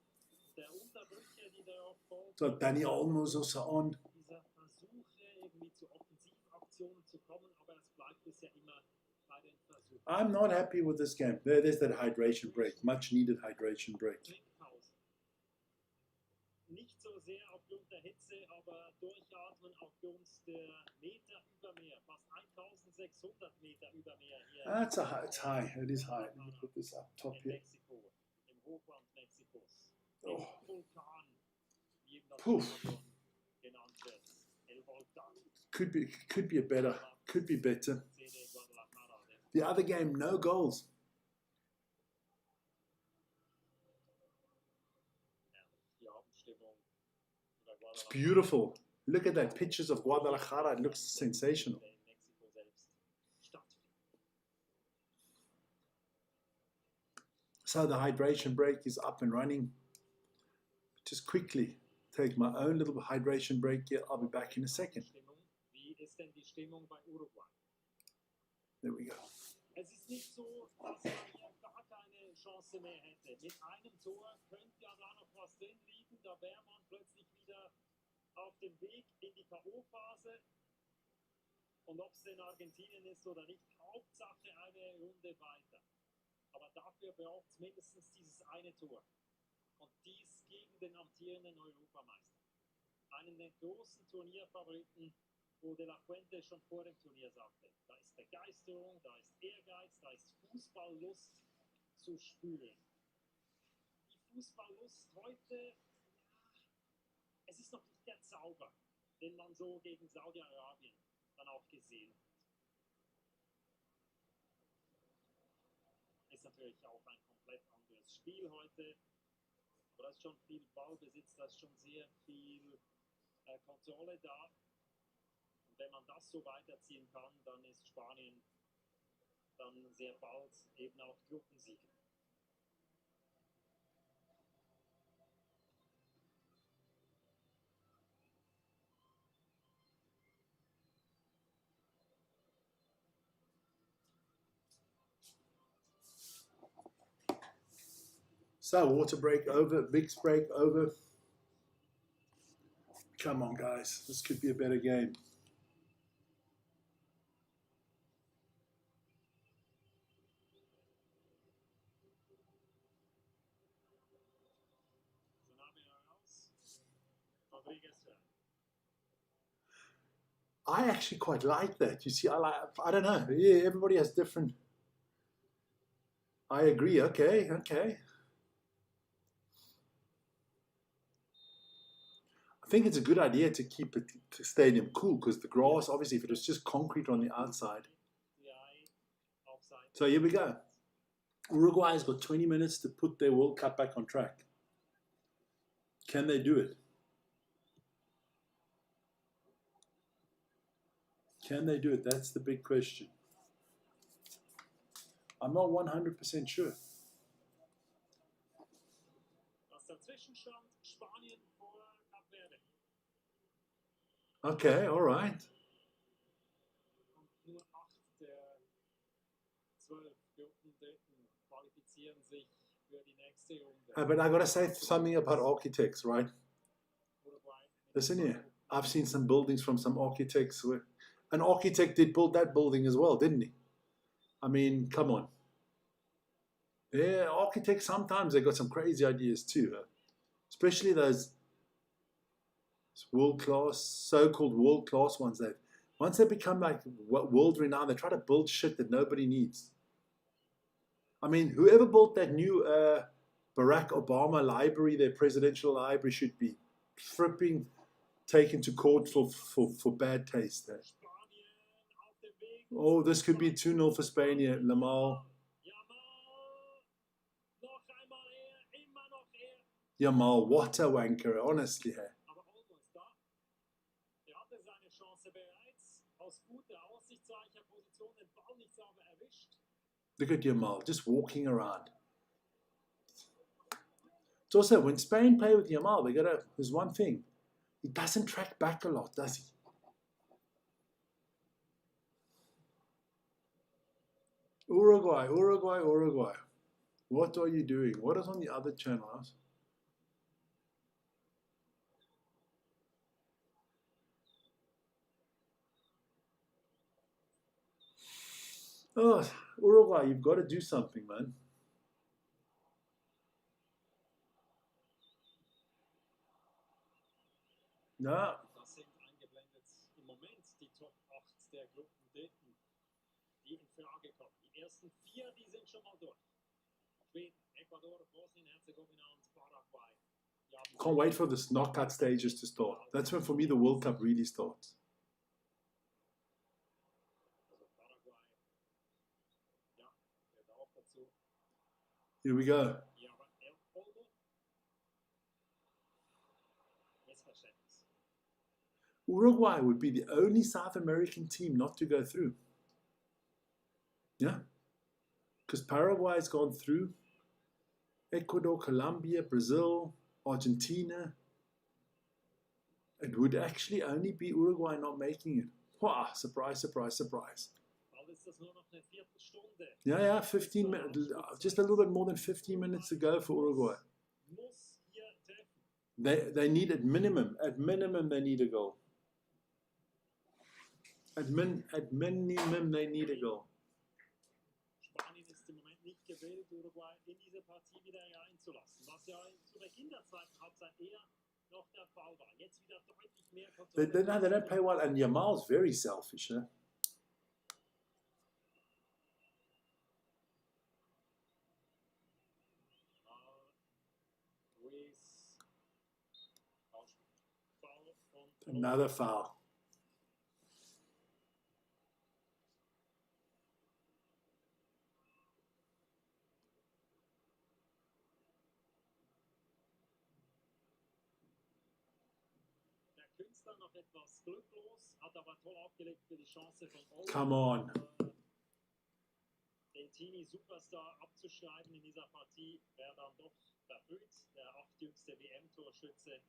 der Unterbrüche, die darauf folgen. So Danny Olmo's also on. Dieser Versuche, irgendwie zu Offensivaktionen zu kommen, aber es bleibt bisher immer bei den Versuchen. I'm not happy with this game. There's that hydration break. Much needed hydration break. Trinkpause. nicht so sehr aufgrund der Hitze, aber durchatmen aufgrund der Meter über Meer. Fast 1600 Meter über Meer hier That's it's high. It is high. Let me put this up top in here. Mexiko, im Hochland Mexikos. Oh. Im Vulkan, wie eben das Poof. Stadion genannt wird. El Volcán. Could be better. Could be better. CD Guadalajara. The other game, no goals. Die Abendstimmung über It's Guadalajara. beautiful. Look at that. Pictures of Guadalajara. It looks sensational. In Mexiko selbst stattfindet. So the hydration break is up and running. Just quickly take my own little hydration break here. I'll be back in a second. Wie ist denn die Stimmung bei Uruguay? There we go. Es ist nicht so, dass man hier gar keine Chance mehr hätte. Mit einem Tor könnte ja da noch was drin liegen. Da wäre man plötzlich wieder auf dem Weg in die K.O.-Phase. Und ob es in Argentinien ist oder nicht, Hauptsache eine Runde weiter. Aber dafür braucht es mindestens dieses eine Tor. Und dies gegen den amtierenden Europameister. Einen der großen Turnierfavoriten, wo De La Fuente schon vor dem Turnier sagte, da ist Begeisterung, da ist Ehrgeiz, da ist Fußballlust zu spüren. Die Fußballlust heute, ja, es ist noch nicht der Zauber, den man so gegen Saudi-Arabien dann auch gesehen hat. Ist natürlich auch ein komplett anderes Spiel heute, aber da ist schon viel Ballbesitz, da ist schon sehr viel Kontrolle da. Und wenn man das so weiterziehen kann, dann ist Spanien dann sehr bald eben auch Gruppensieger. So water break over, mix break over. Come on, guys. This could be a better game. I actually quite like that. You see, I don't know. Yeah, everybody has different. I agree. Okay. I think it's a good idea to keep the stadium cool because the grass, obviously, if it was just concrete on the outside. So here we go. Uruguay has got 20 minutes to put their World Cup back on track. Can they do it? Can they do it? That's the big question. I'm not 100% sure. Okay, all right. But I gotta say something about architects, right? Listen here. I've seen some buildings from some architects where an architect did build that building as well, didn't he? I mean, come on. Yeah, architects sometimes they got some crazy ideas too, huh? Especially those world-class, so-called world-class ones that once they become like world-renowned, they try to build shit that nobody needs. I mean, whoever built that new Barack Obama library, their presidential library, should be fripping taken to court for bad taste. There. Oh, this could be 2-0 for Spain here. Lamal. Yamal, what a wanker, honestly. Hey. Look at Yamal, just walking around. It's also, when Spain play with Yamal, there's one thing. He doesn't track back a lot, does he? Uruguay. What are you doing? What is on the other channels? Oh, Uruguay, you've got to do something, man. . Ja. Das sind eingeblendet im Moment die Top 8 der Gruppen dritten, die in Frage kommen. Die ersten 4, die sind schon mal durch. Schweden, Ecuador, Bosnien-Herzegowina und Paraguay. Can't wait for this knockout stages to start. That's when, for me, the World Cup really starts. Also Paraguay, ja, gehört auch dazu. Here we go. Ja, aber Olmo, Missverständnis. Uruguay would be the only South American team not to go through. Yeah. Because Paraguay's gone through. Ecuador, Colombia, Brazil, Argentina. It would actually only be Uruguay not making it. Wow, surprise, surprise, surprise. Bald ist das nur noch eine Viertelstunde. Yeah, 15 minutes, just a little bit more than 15 minutes to go for Uruguay. Muss hier treffen. They need at minimum they need a goal. At minimum they need a goal. Spanien ist im Moment nicht gewillt, Uruguay in diese Partie wieder reinzulassen, was ja zu Beginn der zweiten Halbzeit eher noch der Fall war. Jetzt wieder deutlich mehr Kontrolle. They don't play well, and Yamal's very selfish. Eh? Ruiz, Foul von Another foul. Künstler noch etwas glücklos, hat aber toll aufgelegt für die Chance von Olmo. Come on. Den Teenie-Superstar abzuschreiben in dieser Partie wäre dann doch verfrüht. Der 8. jüngste WM-Torschütze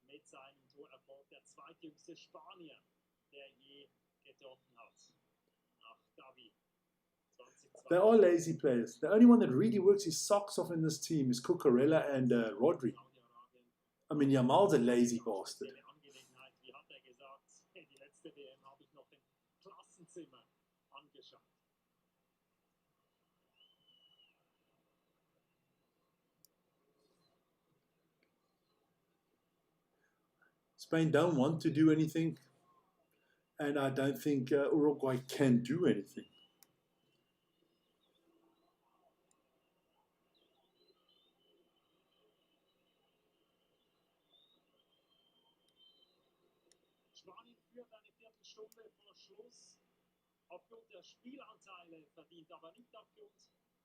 mit seinem Torerfolg, der 2. jüngste Spanier, der je getroffen hat. Nach Gavi 2020. They are lazy players. The only one that really works his socks off in this team is Cucurella and Rodri. I mean, Yamal's a lazy bastard. Wie hat er gesagt, die letzte WM habe ich noch im Klassenzimmer angeschaut. Spain don't want to do anything, and I don't think Uruguay can do anything. Spanien führt eine Viertelstunde vor Schluss aufgrund der Spielanteile, verdient aber nicht aufgrund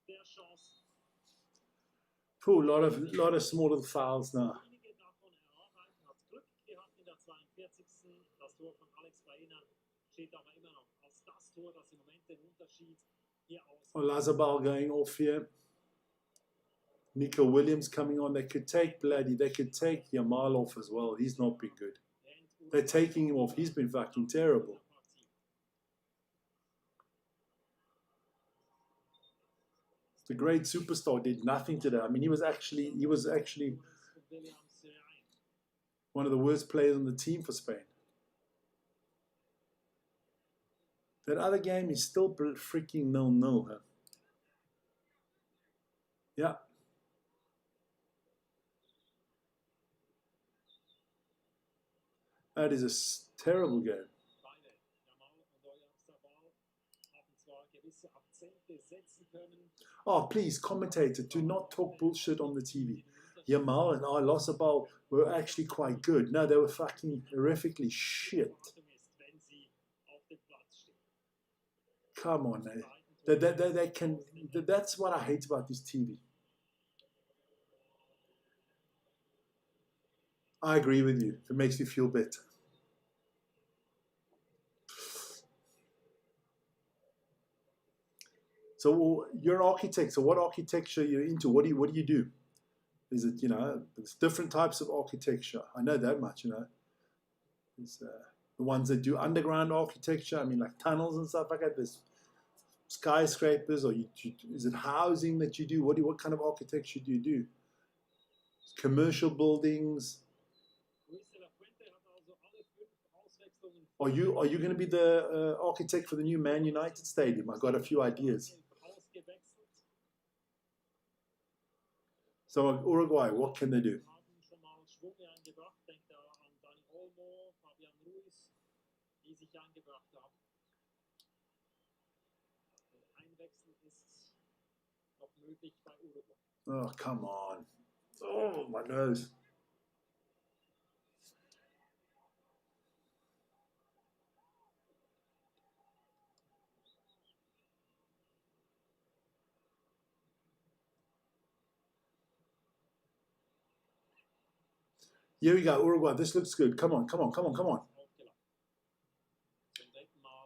der Chance. Cool, lot of small little fouls now. Einige davon erarbeiten, hat Glück gehabt in der 42. Das Tor von Alex Baena steht aber immer noch als das Tor, das im Moment den Unterschied hier ausmacht. Olazabal going off here. Nico Williams coming on. They could take Yamal off as well. He's not been good. They're taking him off. He's been fucking terrible. The great superstar did nothing today. I mean, he was actually one of the worst players on the team for Spain. That other game is still freaking 0-0, huh? Yeah. That is a terrible game. Oh, please, commentator, do not talk bullshit on the TV. Yamal and Olazabal were actually quite good. No, they were fucking horrifically shit. Come on, they can. That's what I hate about this TV. I agree with you. It makes me feel better. So you're an architect. So what architecture are you into? What do you do? Is it, there's different types of architecture. I know that much, There's the ones that do underground architecture. I mean, like tunnels and stuff like that. There's skyscrapers, or is it housing that you do? What kind of architecture do you do? Commercial buildings. Are you going to be the architect for the new Man United Stadium? I've got a few ideas. So Uruguay, what can they do? ist noch möglich bei Uruguay. Oh, come on. Oh, my nose. Here we go, Uruguay. This looks good. Come on, come on, come on, come on.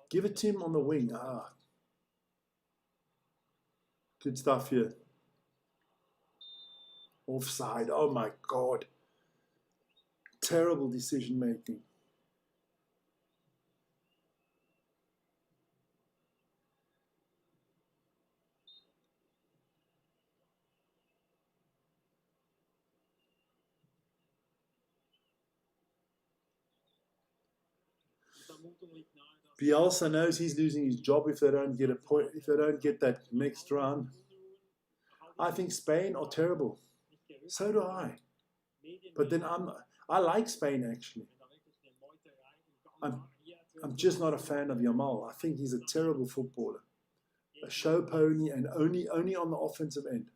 Give it to him on the wing. Ah. Good stuff here. Offside. Oh my God. Terrible decision making. Bielsa knows he's losing his job if they don't get a point, if they don't get that next round. I think Spain are terrible. So do I. But then I like Spain actually. I'm just not a fan of Yamal. I think he's a terrible footballer. A show pony and only on the offensive end.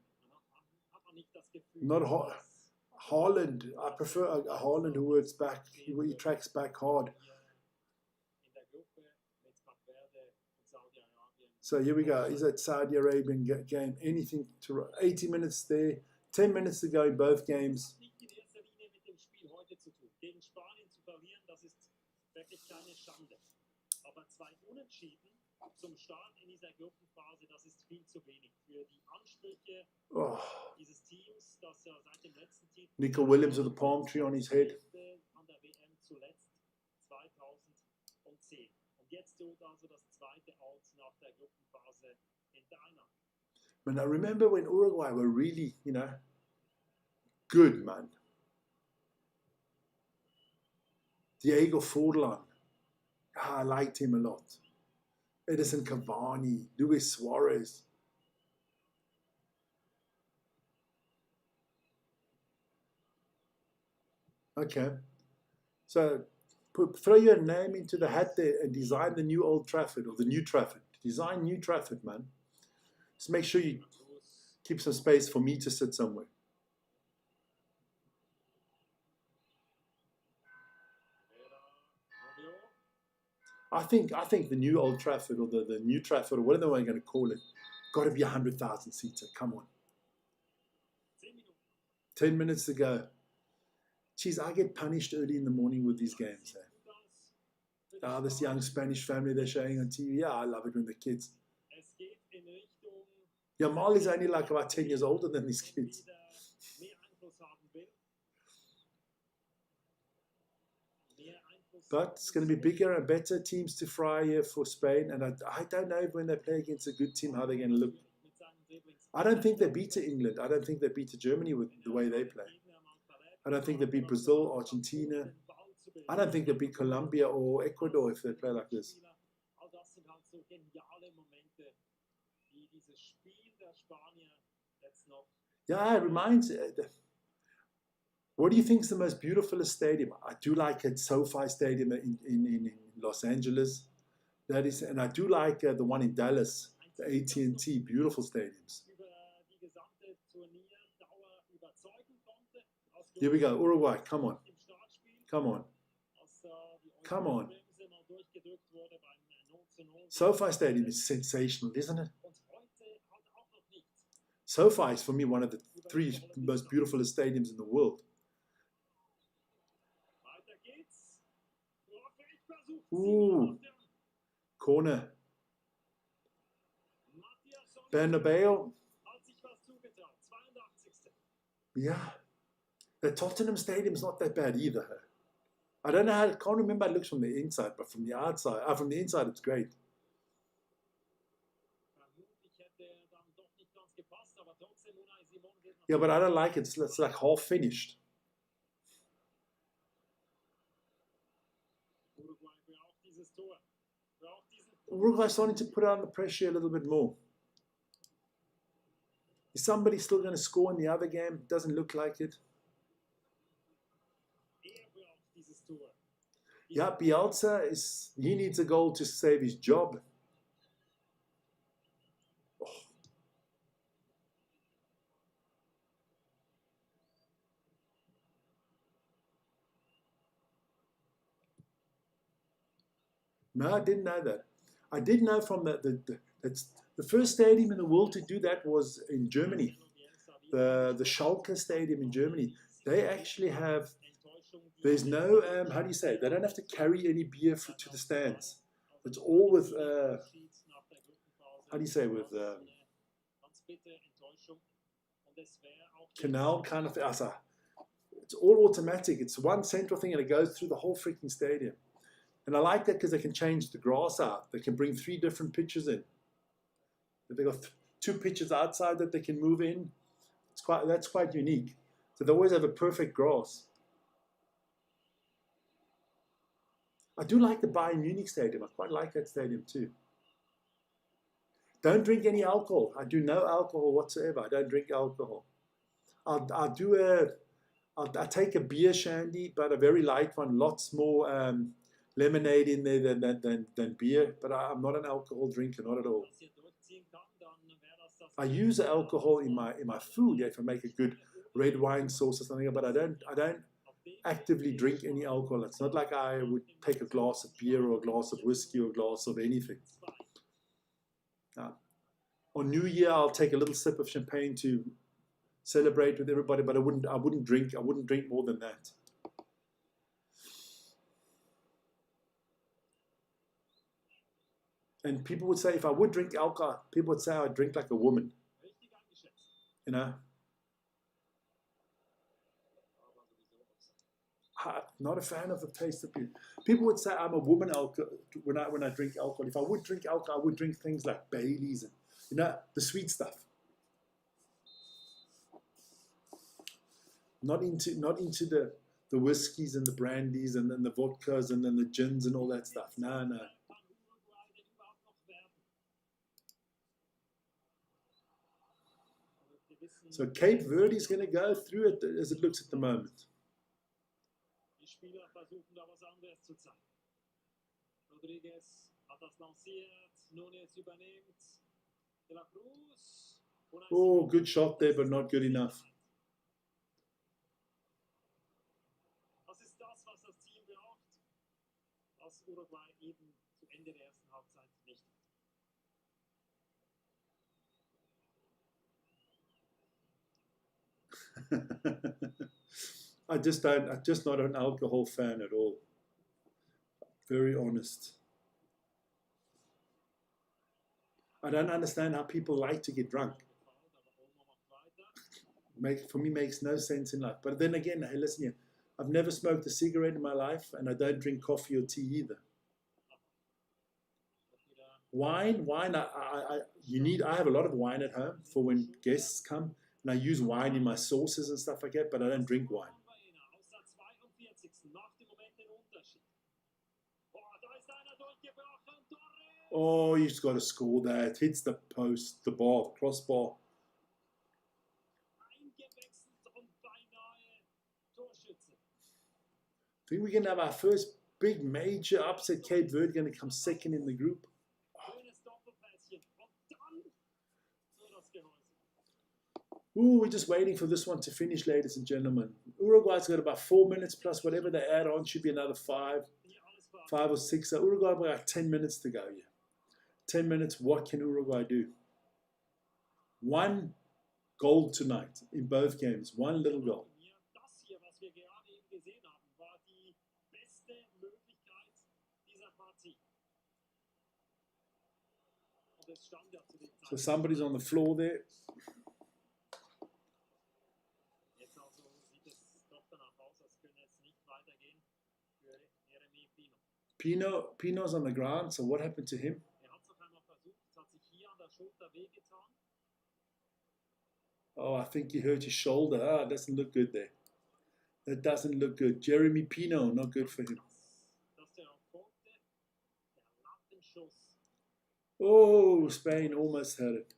Not Haaland. I prefer a Haaland who works back, he tracks back hard. So here we go. He's at Saudi Arabian game. Anything to 80 minutes there. 10 minutes to go in both games. Oh. Nico Williams with a palm tree on his head. And I remember when Uruguay were really, good, man. Diego Forlan. I liked him a lot. Edison Cavani, Luis Suarez. Okay. So throw your name into the hat there and design the new Old Trafford or the new Trafford. Design New Trafford, man. Just make sure you keep some space for me to sit somewhere. I think the new Old Trafford or the new Trafford or whatever we're going to call it, got to be 100,000 seater. Come on. 10 minutes to go. Geez, I get punished early in the morning with these games. This young Spanish family they're showing on TV. Yeah, I love it when the kids. Yamal is only like about 10 years older than these kids. But it's going to be bigger and better teams to fry here for Spain. And I don't know when they play against a good team how they're going to look. I don't think they beat England. I don't think they beat Germany with the way they play. I don't think they beat Brazil, Argentina. I don't think they beat Colombia or Ecuador if they play like this. Yeah, it reminds. What do you think is the most beautiful stadium? I do like it, SoFi Stadium in Los Angeles. That is, and I do like the one in Dallas, the AT&T. Beautiful stadiums. Here we go, Uruguay. Come on, come on, come on. SoFi Stadium is sensational, isn't it? SoFi is for me one of the 3 most beautiful stadiums in the world. Ooh, corner. Bernabeu. Yeah, the Tottenham Stadium's not that bad either. I don't know how. I can't remember how it looks from the inside, but from the outside, from the inside, it's great. Yeah, but I don't like it. It's like half finished. Uruguay starting to put on the pressure a little bit more. Is somebody still going to score in the other game? Doesn't look like it. Yeah, Bielsa he needs a goal to save his job. Oh, No, I didn't know that. I did know from the first stadium in the world to do that was in Germany. The Schalke Stadium in Germany. They actually have, there's no, how do you say, they don't have to carry any beer to the stands. It's all with, how do you say, with canal kind of thing. It's all automatic. It's one central thing and it goes through the whole freaking stadium. And I like that because they can change the grass out. They can bring 3 different pitches in. They've got 2 pitches outside that they can move in. That's quite unique. So they always have a perfect grass. I do like the Bayern Munich stadium. I quite like that stadium too. Don't drink any alcohol. I do no alcohol whatsoever. I don't drink alcohol. I'll take a beer shandy, but a very light one. Lots more lemonade in there than beer. But I'm not an alcohol drinker, not at all. I use alcohol in my food, if I make a good red wine sauce or something, but I don't actively drink any alcohol. It's not like I would take a glass of beer or a glass of whiskey or a glass of anything. On New Year, I'll take a little sip of champagne to celebrate with everybody, but I wouldn't drink more than that. And people would say, if I would drink alcohol, people would say I drink like a woman. You know? I'm not a fan of the taste of beer. People would say I'm a woman when I drink alcohol. If I would drink alcohol, I would drink things like Baileys and, you know, the sweet stuff. Not into the whiskeys and the brandies and then the vodkas and then the gins and all that stuff. No. So Cape Verde is going to go through it as it looks at the moment. Oh, good shot there, but not good enough. Das ist das, was das Team braucht, was Uruguay eben zu Ende der ersten Halbzeit nicht hat. I'm just not an alcohol fan at all. Very honest. I don't understand how people like to get drunk. For me, makes no sense in life. But then again, hey, listen here. I've never smoked a cigarette in my life, and I don't drink coffee or tea either. Wine. I have a lot of wine at home for when guests come, and I use wine in my sauces and stuff like that. But I don't drink wine. Oh, he's got to score that. Hits the post, the bar, crossbar. I think we're going to have our first big major upset. Cape Verde going to come second in the group. Ooh, we're just waiting for this one to finish, ladies and gentlemen. Uruguay's got about 4 minutes plus whatever they add on should be another 5 or 6. So Uruguay got like 10 minutes to go here. 10 minutes, what can Uruguay do? 1 goal tonight in both games. 1 little goal. So somebody's on the floor there. Pino's on the ground, so what happened to him? Oh, I think he hurt his shoulder. Ah, it doesn't look good there. That doesn't look good. Jeremy Pino, not good for him. Oh, Spain almost had it.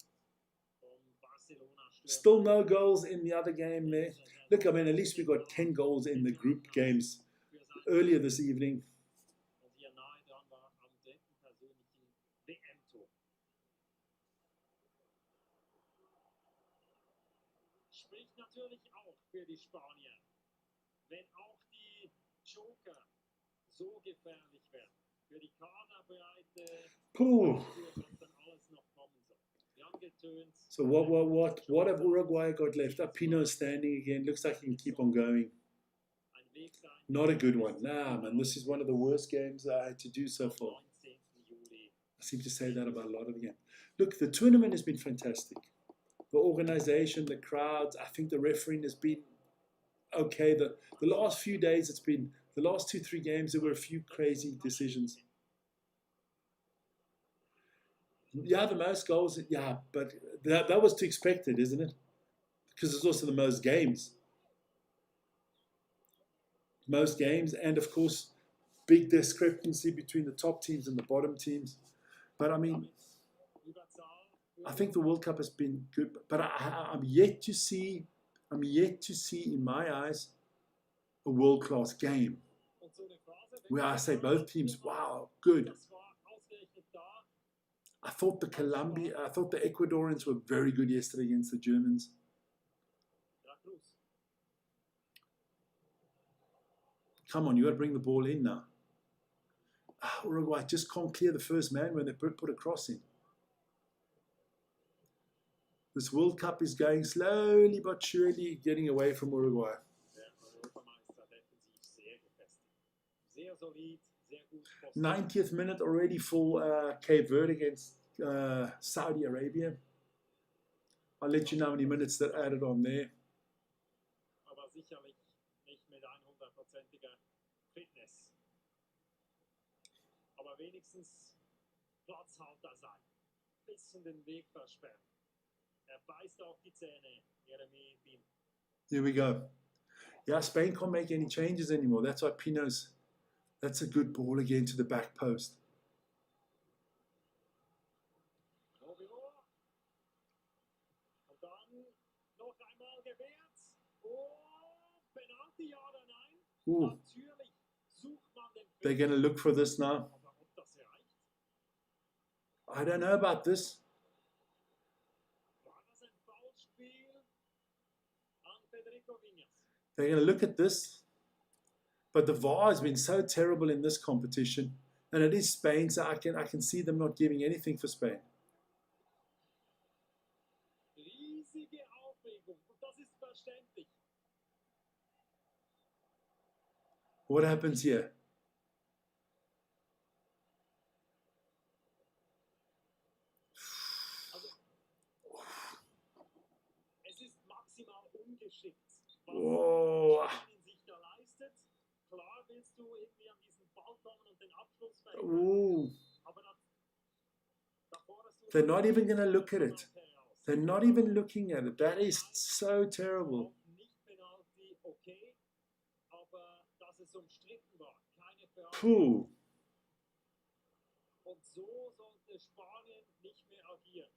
Still no goals in the other game there. Look, I mean, at least we got 10 goals in the group games earlier this evening. Spricht natürlich auch für die Spanier, wenn auch die Joker so gefährlich werden. für die Kaderbereite, Puh. was dann alles noch kommen soll. Wir haben getönt. So what have Uruguay got left? Pino standing again. Looks like he can keep on going. Ein Weg dahin. Not a good one. Nah, man, this is one of the worst games I had to do so far. 19. Juli. I seem to say that about a lot of the games. Look, the tournament has been fantastic. The organization, the crowds, I think the refereeing has been okay. The last few days, it's been, the last 2-3 games, there were a few crazy decisions. Yeah, the most goals, yeah, but that was to expected, isn't it? Because it's also the most games. Most games, and of course, big discrepancy between the top teams and the bottom teams. But I mean, I think the World Cup has been good, but I'm yet to see in my eyes a world-class game where I say both teams, wow, good. I thought the Ecuadorians were very good yesterday against the Germans. Come on, you got to bring the ball in now. Uruguay just can't clear the first man when they put a cross in. This World Cup is going slowly but surely getting away from Uruguay. 90th minute already for Cape Verde against Saudi Arabia. I'll let you know how many minutes that added on there. Aber sicherlich nicht mit 100%iger Fitness. Aber wenigstens Platzhalter sein. Bisschen den Weg versperren. Beißt auf die Zähne, Jeremy Pino. Here we go. Yeah, Spain can't make any changes anymore. That's why Pino's. That's a good ball again to the back post. Und dann noch einmal gewehrt. Oh, Penalty, ja oder nein? Natürlich sucht man den They're going to look for this now. Aber ob das reicht? I don't know about this. They're going to look at this, but the VAR has been so terrible in this competition, and it is Spain, so I can see them not giving anything for Spain. Riesige Aufregung, und das ist verständlich. What happens here? Es ist maximal ungeschickt. Oh. Sich da leistet. Klar willst du irgendwie an diesen Ball kommen und den Abschluss verhindern. Ooh. Aber davor hast du They're not even going to look at it. They're not even looking at it. That is so terrible. Nicht Penalty, okay, aber dass es umstritten war, keine Puh. Und so sollte Spanien nicht mehr agieren.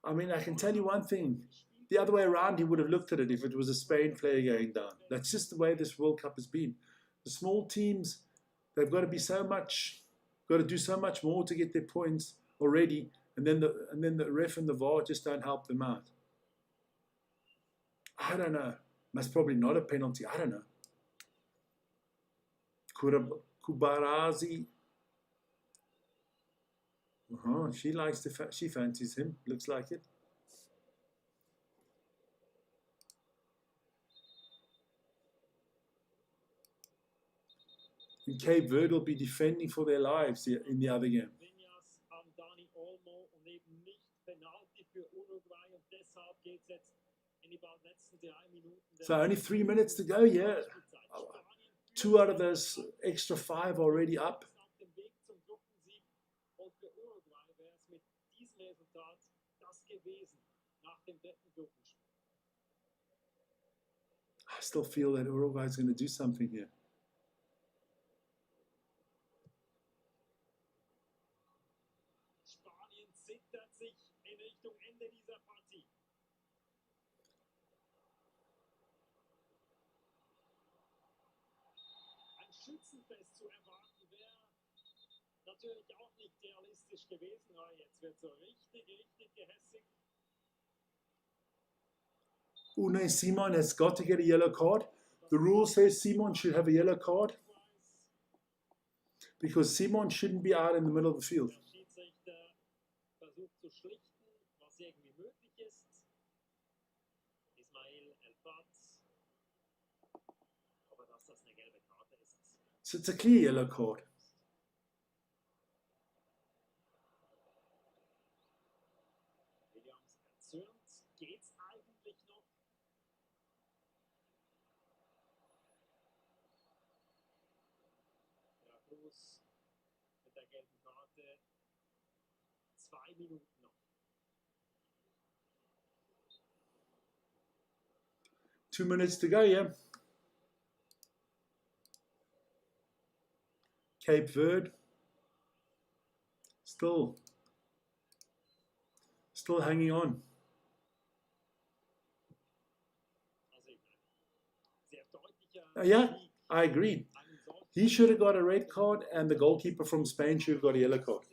I mean, I can tell you one thing. The other way around, he would have looked at it if it was a Spain player going down. That's just the way this World Cup has been. The small teams, they've got to be got to do so much more to get their points already, and then the ref and the VAR just don't help them out. I don't know. That's probably not a penalty. I don't know. Kubarazi. She fancies him. Looks like it. And Cape Verde will be defending for their lives in the other game. So only 3 minutes to go, yeah. 2 out of those extra 5 already up. I still feel that Uruguay is going to do something here. Schützenfest zu erwarten wäre natürlich auch nicht realistisch gewesen, aber jetzt wird so richtig gehässig. Unai Simon has got to get a yellow card. The rule says Simon should have a yellow card. because Simon shouldn't be out in the middle of the field. Der Schiedsrichter versucht zu schlichten, was irgendwie möglich ist. Ismail El-Fatz. Aber dass das eine gelbe Karte ist. So it's a clear yellow card. Williams erzürnt. Geht's eigentlich noch? Ja, Cruz mit der gelben Karte. 2 Minuten noch. 2 minutes to go, yeah. Cape Verde. Still hanging on. Also ich meine, sehr deutlicher Yeah, Sieg. I agree. Einen solchen He should have got a red card and the goalkeeper from Spain should have got a yellow card.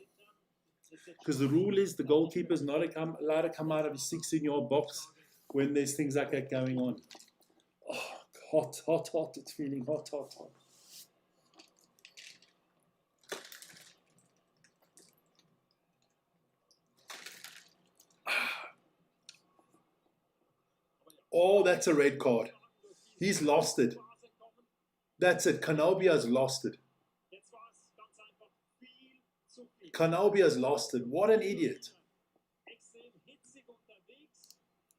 Because the rule is the goalkeeper is not allowed to come out of his 16-yard box when there's things like that going on. Oh, hot. It's feeling hot. Oh, that's a red card. He's lost it. That's it. Canobia's lost it. Jetzt war es ganz einfach viel zu viel. Canobia's lost it. What an idiot. Extrem hitzig unterwegs.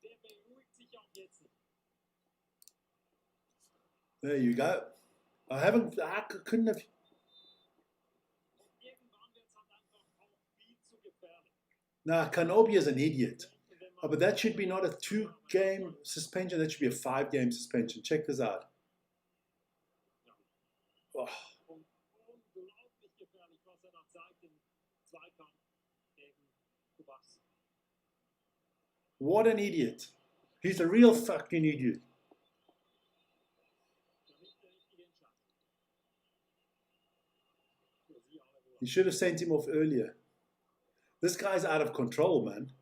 Der beruhigt sich auch jetzt nicht. There you go. I couldn't have. Und irgendwann wird es halt einfach auch viel zu gefährlich. Nah, Canobia's an idiot. Und wenn Oh, but that should be not a 2-game suspension. That should be a 5-game suspension. Check this out. Oh, Und unglaublich gefährlich, was da zeigt im Zweikampf gegen Kubas. what an idiot. He's a real fucking idiot. Für mich die richtige Entscheidung. Für sie alle wohl. You should have sent him off earlier. This guy's out of control, man.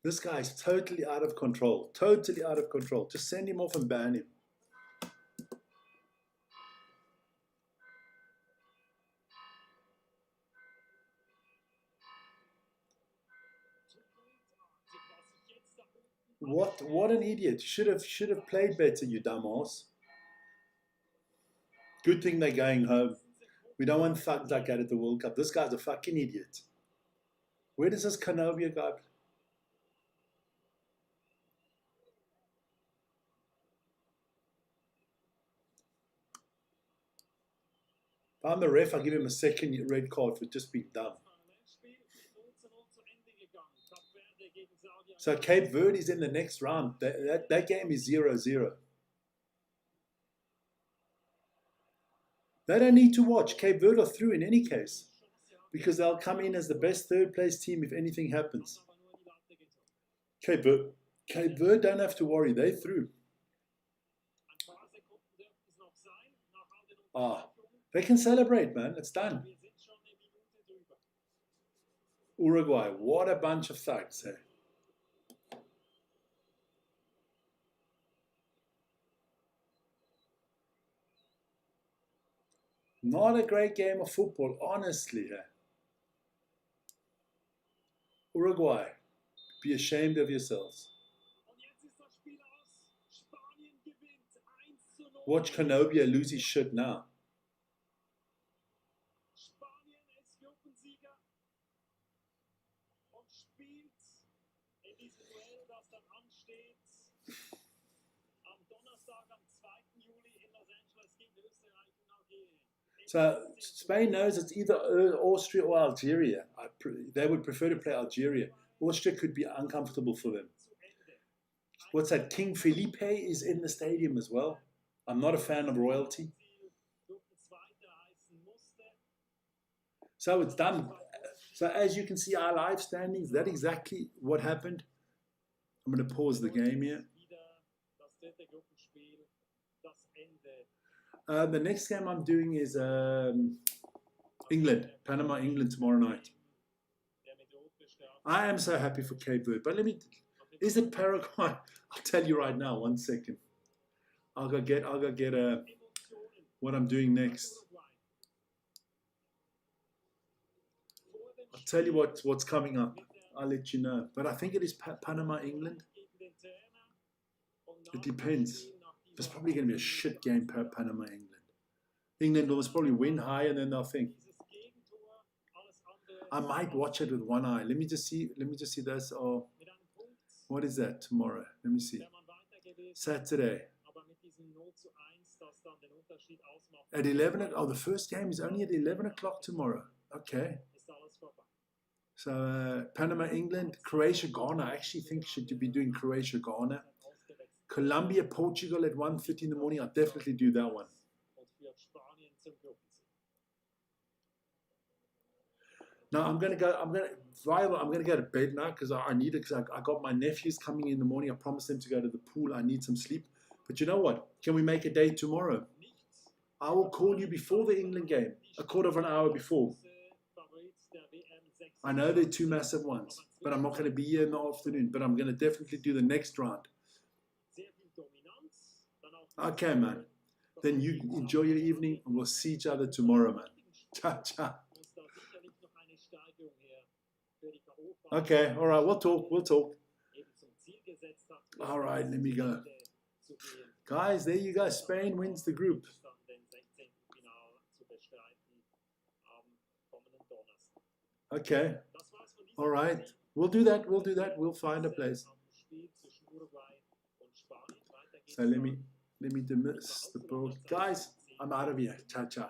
This guy's totally out of control. Totally out of control. Just send him off and ban him. What an idiot. Should have played better, you dumbass. Good thing they're going home. We don't want thugs like that at the World Cup. This guy's a fucking idiot. Where does this Canovia go? If I'm the ref, I'll give him a second red card for just being dumb. So Cape Verde is in the next round. That game is 0-0. They don't need to watch. Cape Verde are through in any case, because they'll come in as the best third-place team if anything happens. Cape Verde don't have to worry. They're through. They can celebrate, man. It's done. Uruguay, what a bunch of thugs, eh? Not a great game of football, honestly. Eh? Uruguay, be ashamed of yourselves. Watch Canobia lose his shit now. So Spain knows it's either Austria or Algeria. They would prefer to play Algeria. Austria could be uncomfortable for them. What's that? King Felipe is in the stadium as well. I'm not a fan of royalty. So it's done. So as you can see, our live standings, that's exactly what happened. I'm going to pause the game here. The next game I'm doing is England, Panama, England tomorrow night. I am so happy for Cape Verde, but is it Paraguay? I'll tell you right now, 1 second. I'll go get what I'm doing next. I'll tell you what's coming up. I'll let you know. But I think it is Panama, England. It depends. It's probably going to be a shit game, Panama, England. England will probably win high, and then they'll think. I might watch it with one eye. Let me just see this. Oh, what is that tomorrow? Let me see. Saturday. At 11. Oh, the first game is only at 11 o'clock tomorrow. Okay. So Panama, England, Croatia, Ghana. I actually think should be doing Croatia, Ghana. Colombia, Portugal at 1:30 in the morning. I'll definitely do that one. Now I'm gonna go to bed now because I need it, because I got my nephews coming in the morning. I promised them to go to the pool. I need some sleep. But you know what? Can we make a day tomorrow? I will call you before the England game, a quarter of an hour before. I know they're two massive ones, but I'm not going to be here in the afternoon. But I'm going to definitely do the next round. Okay, man. Then you enjoy your evening, and we'll see each other tomorrow, man. Ciao, ciao. Okay, all right, we'll talk. All right, let me go. Guys, there you go. Spain wins the group. Okay, all right. We'll do that. We'll find a place. So let me dismiss the board. Guys, I'm out of here. Ciao, ciao.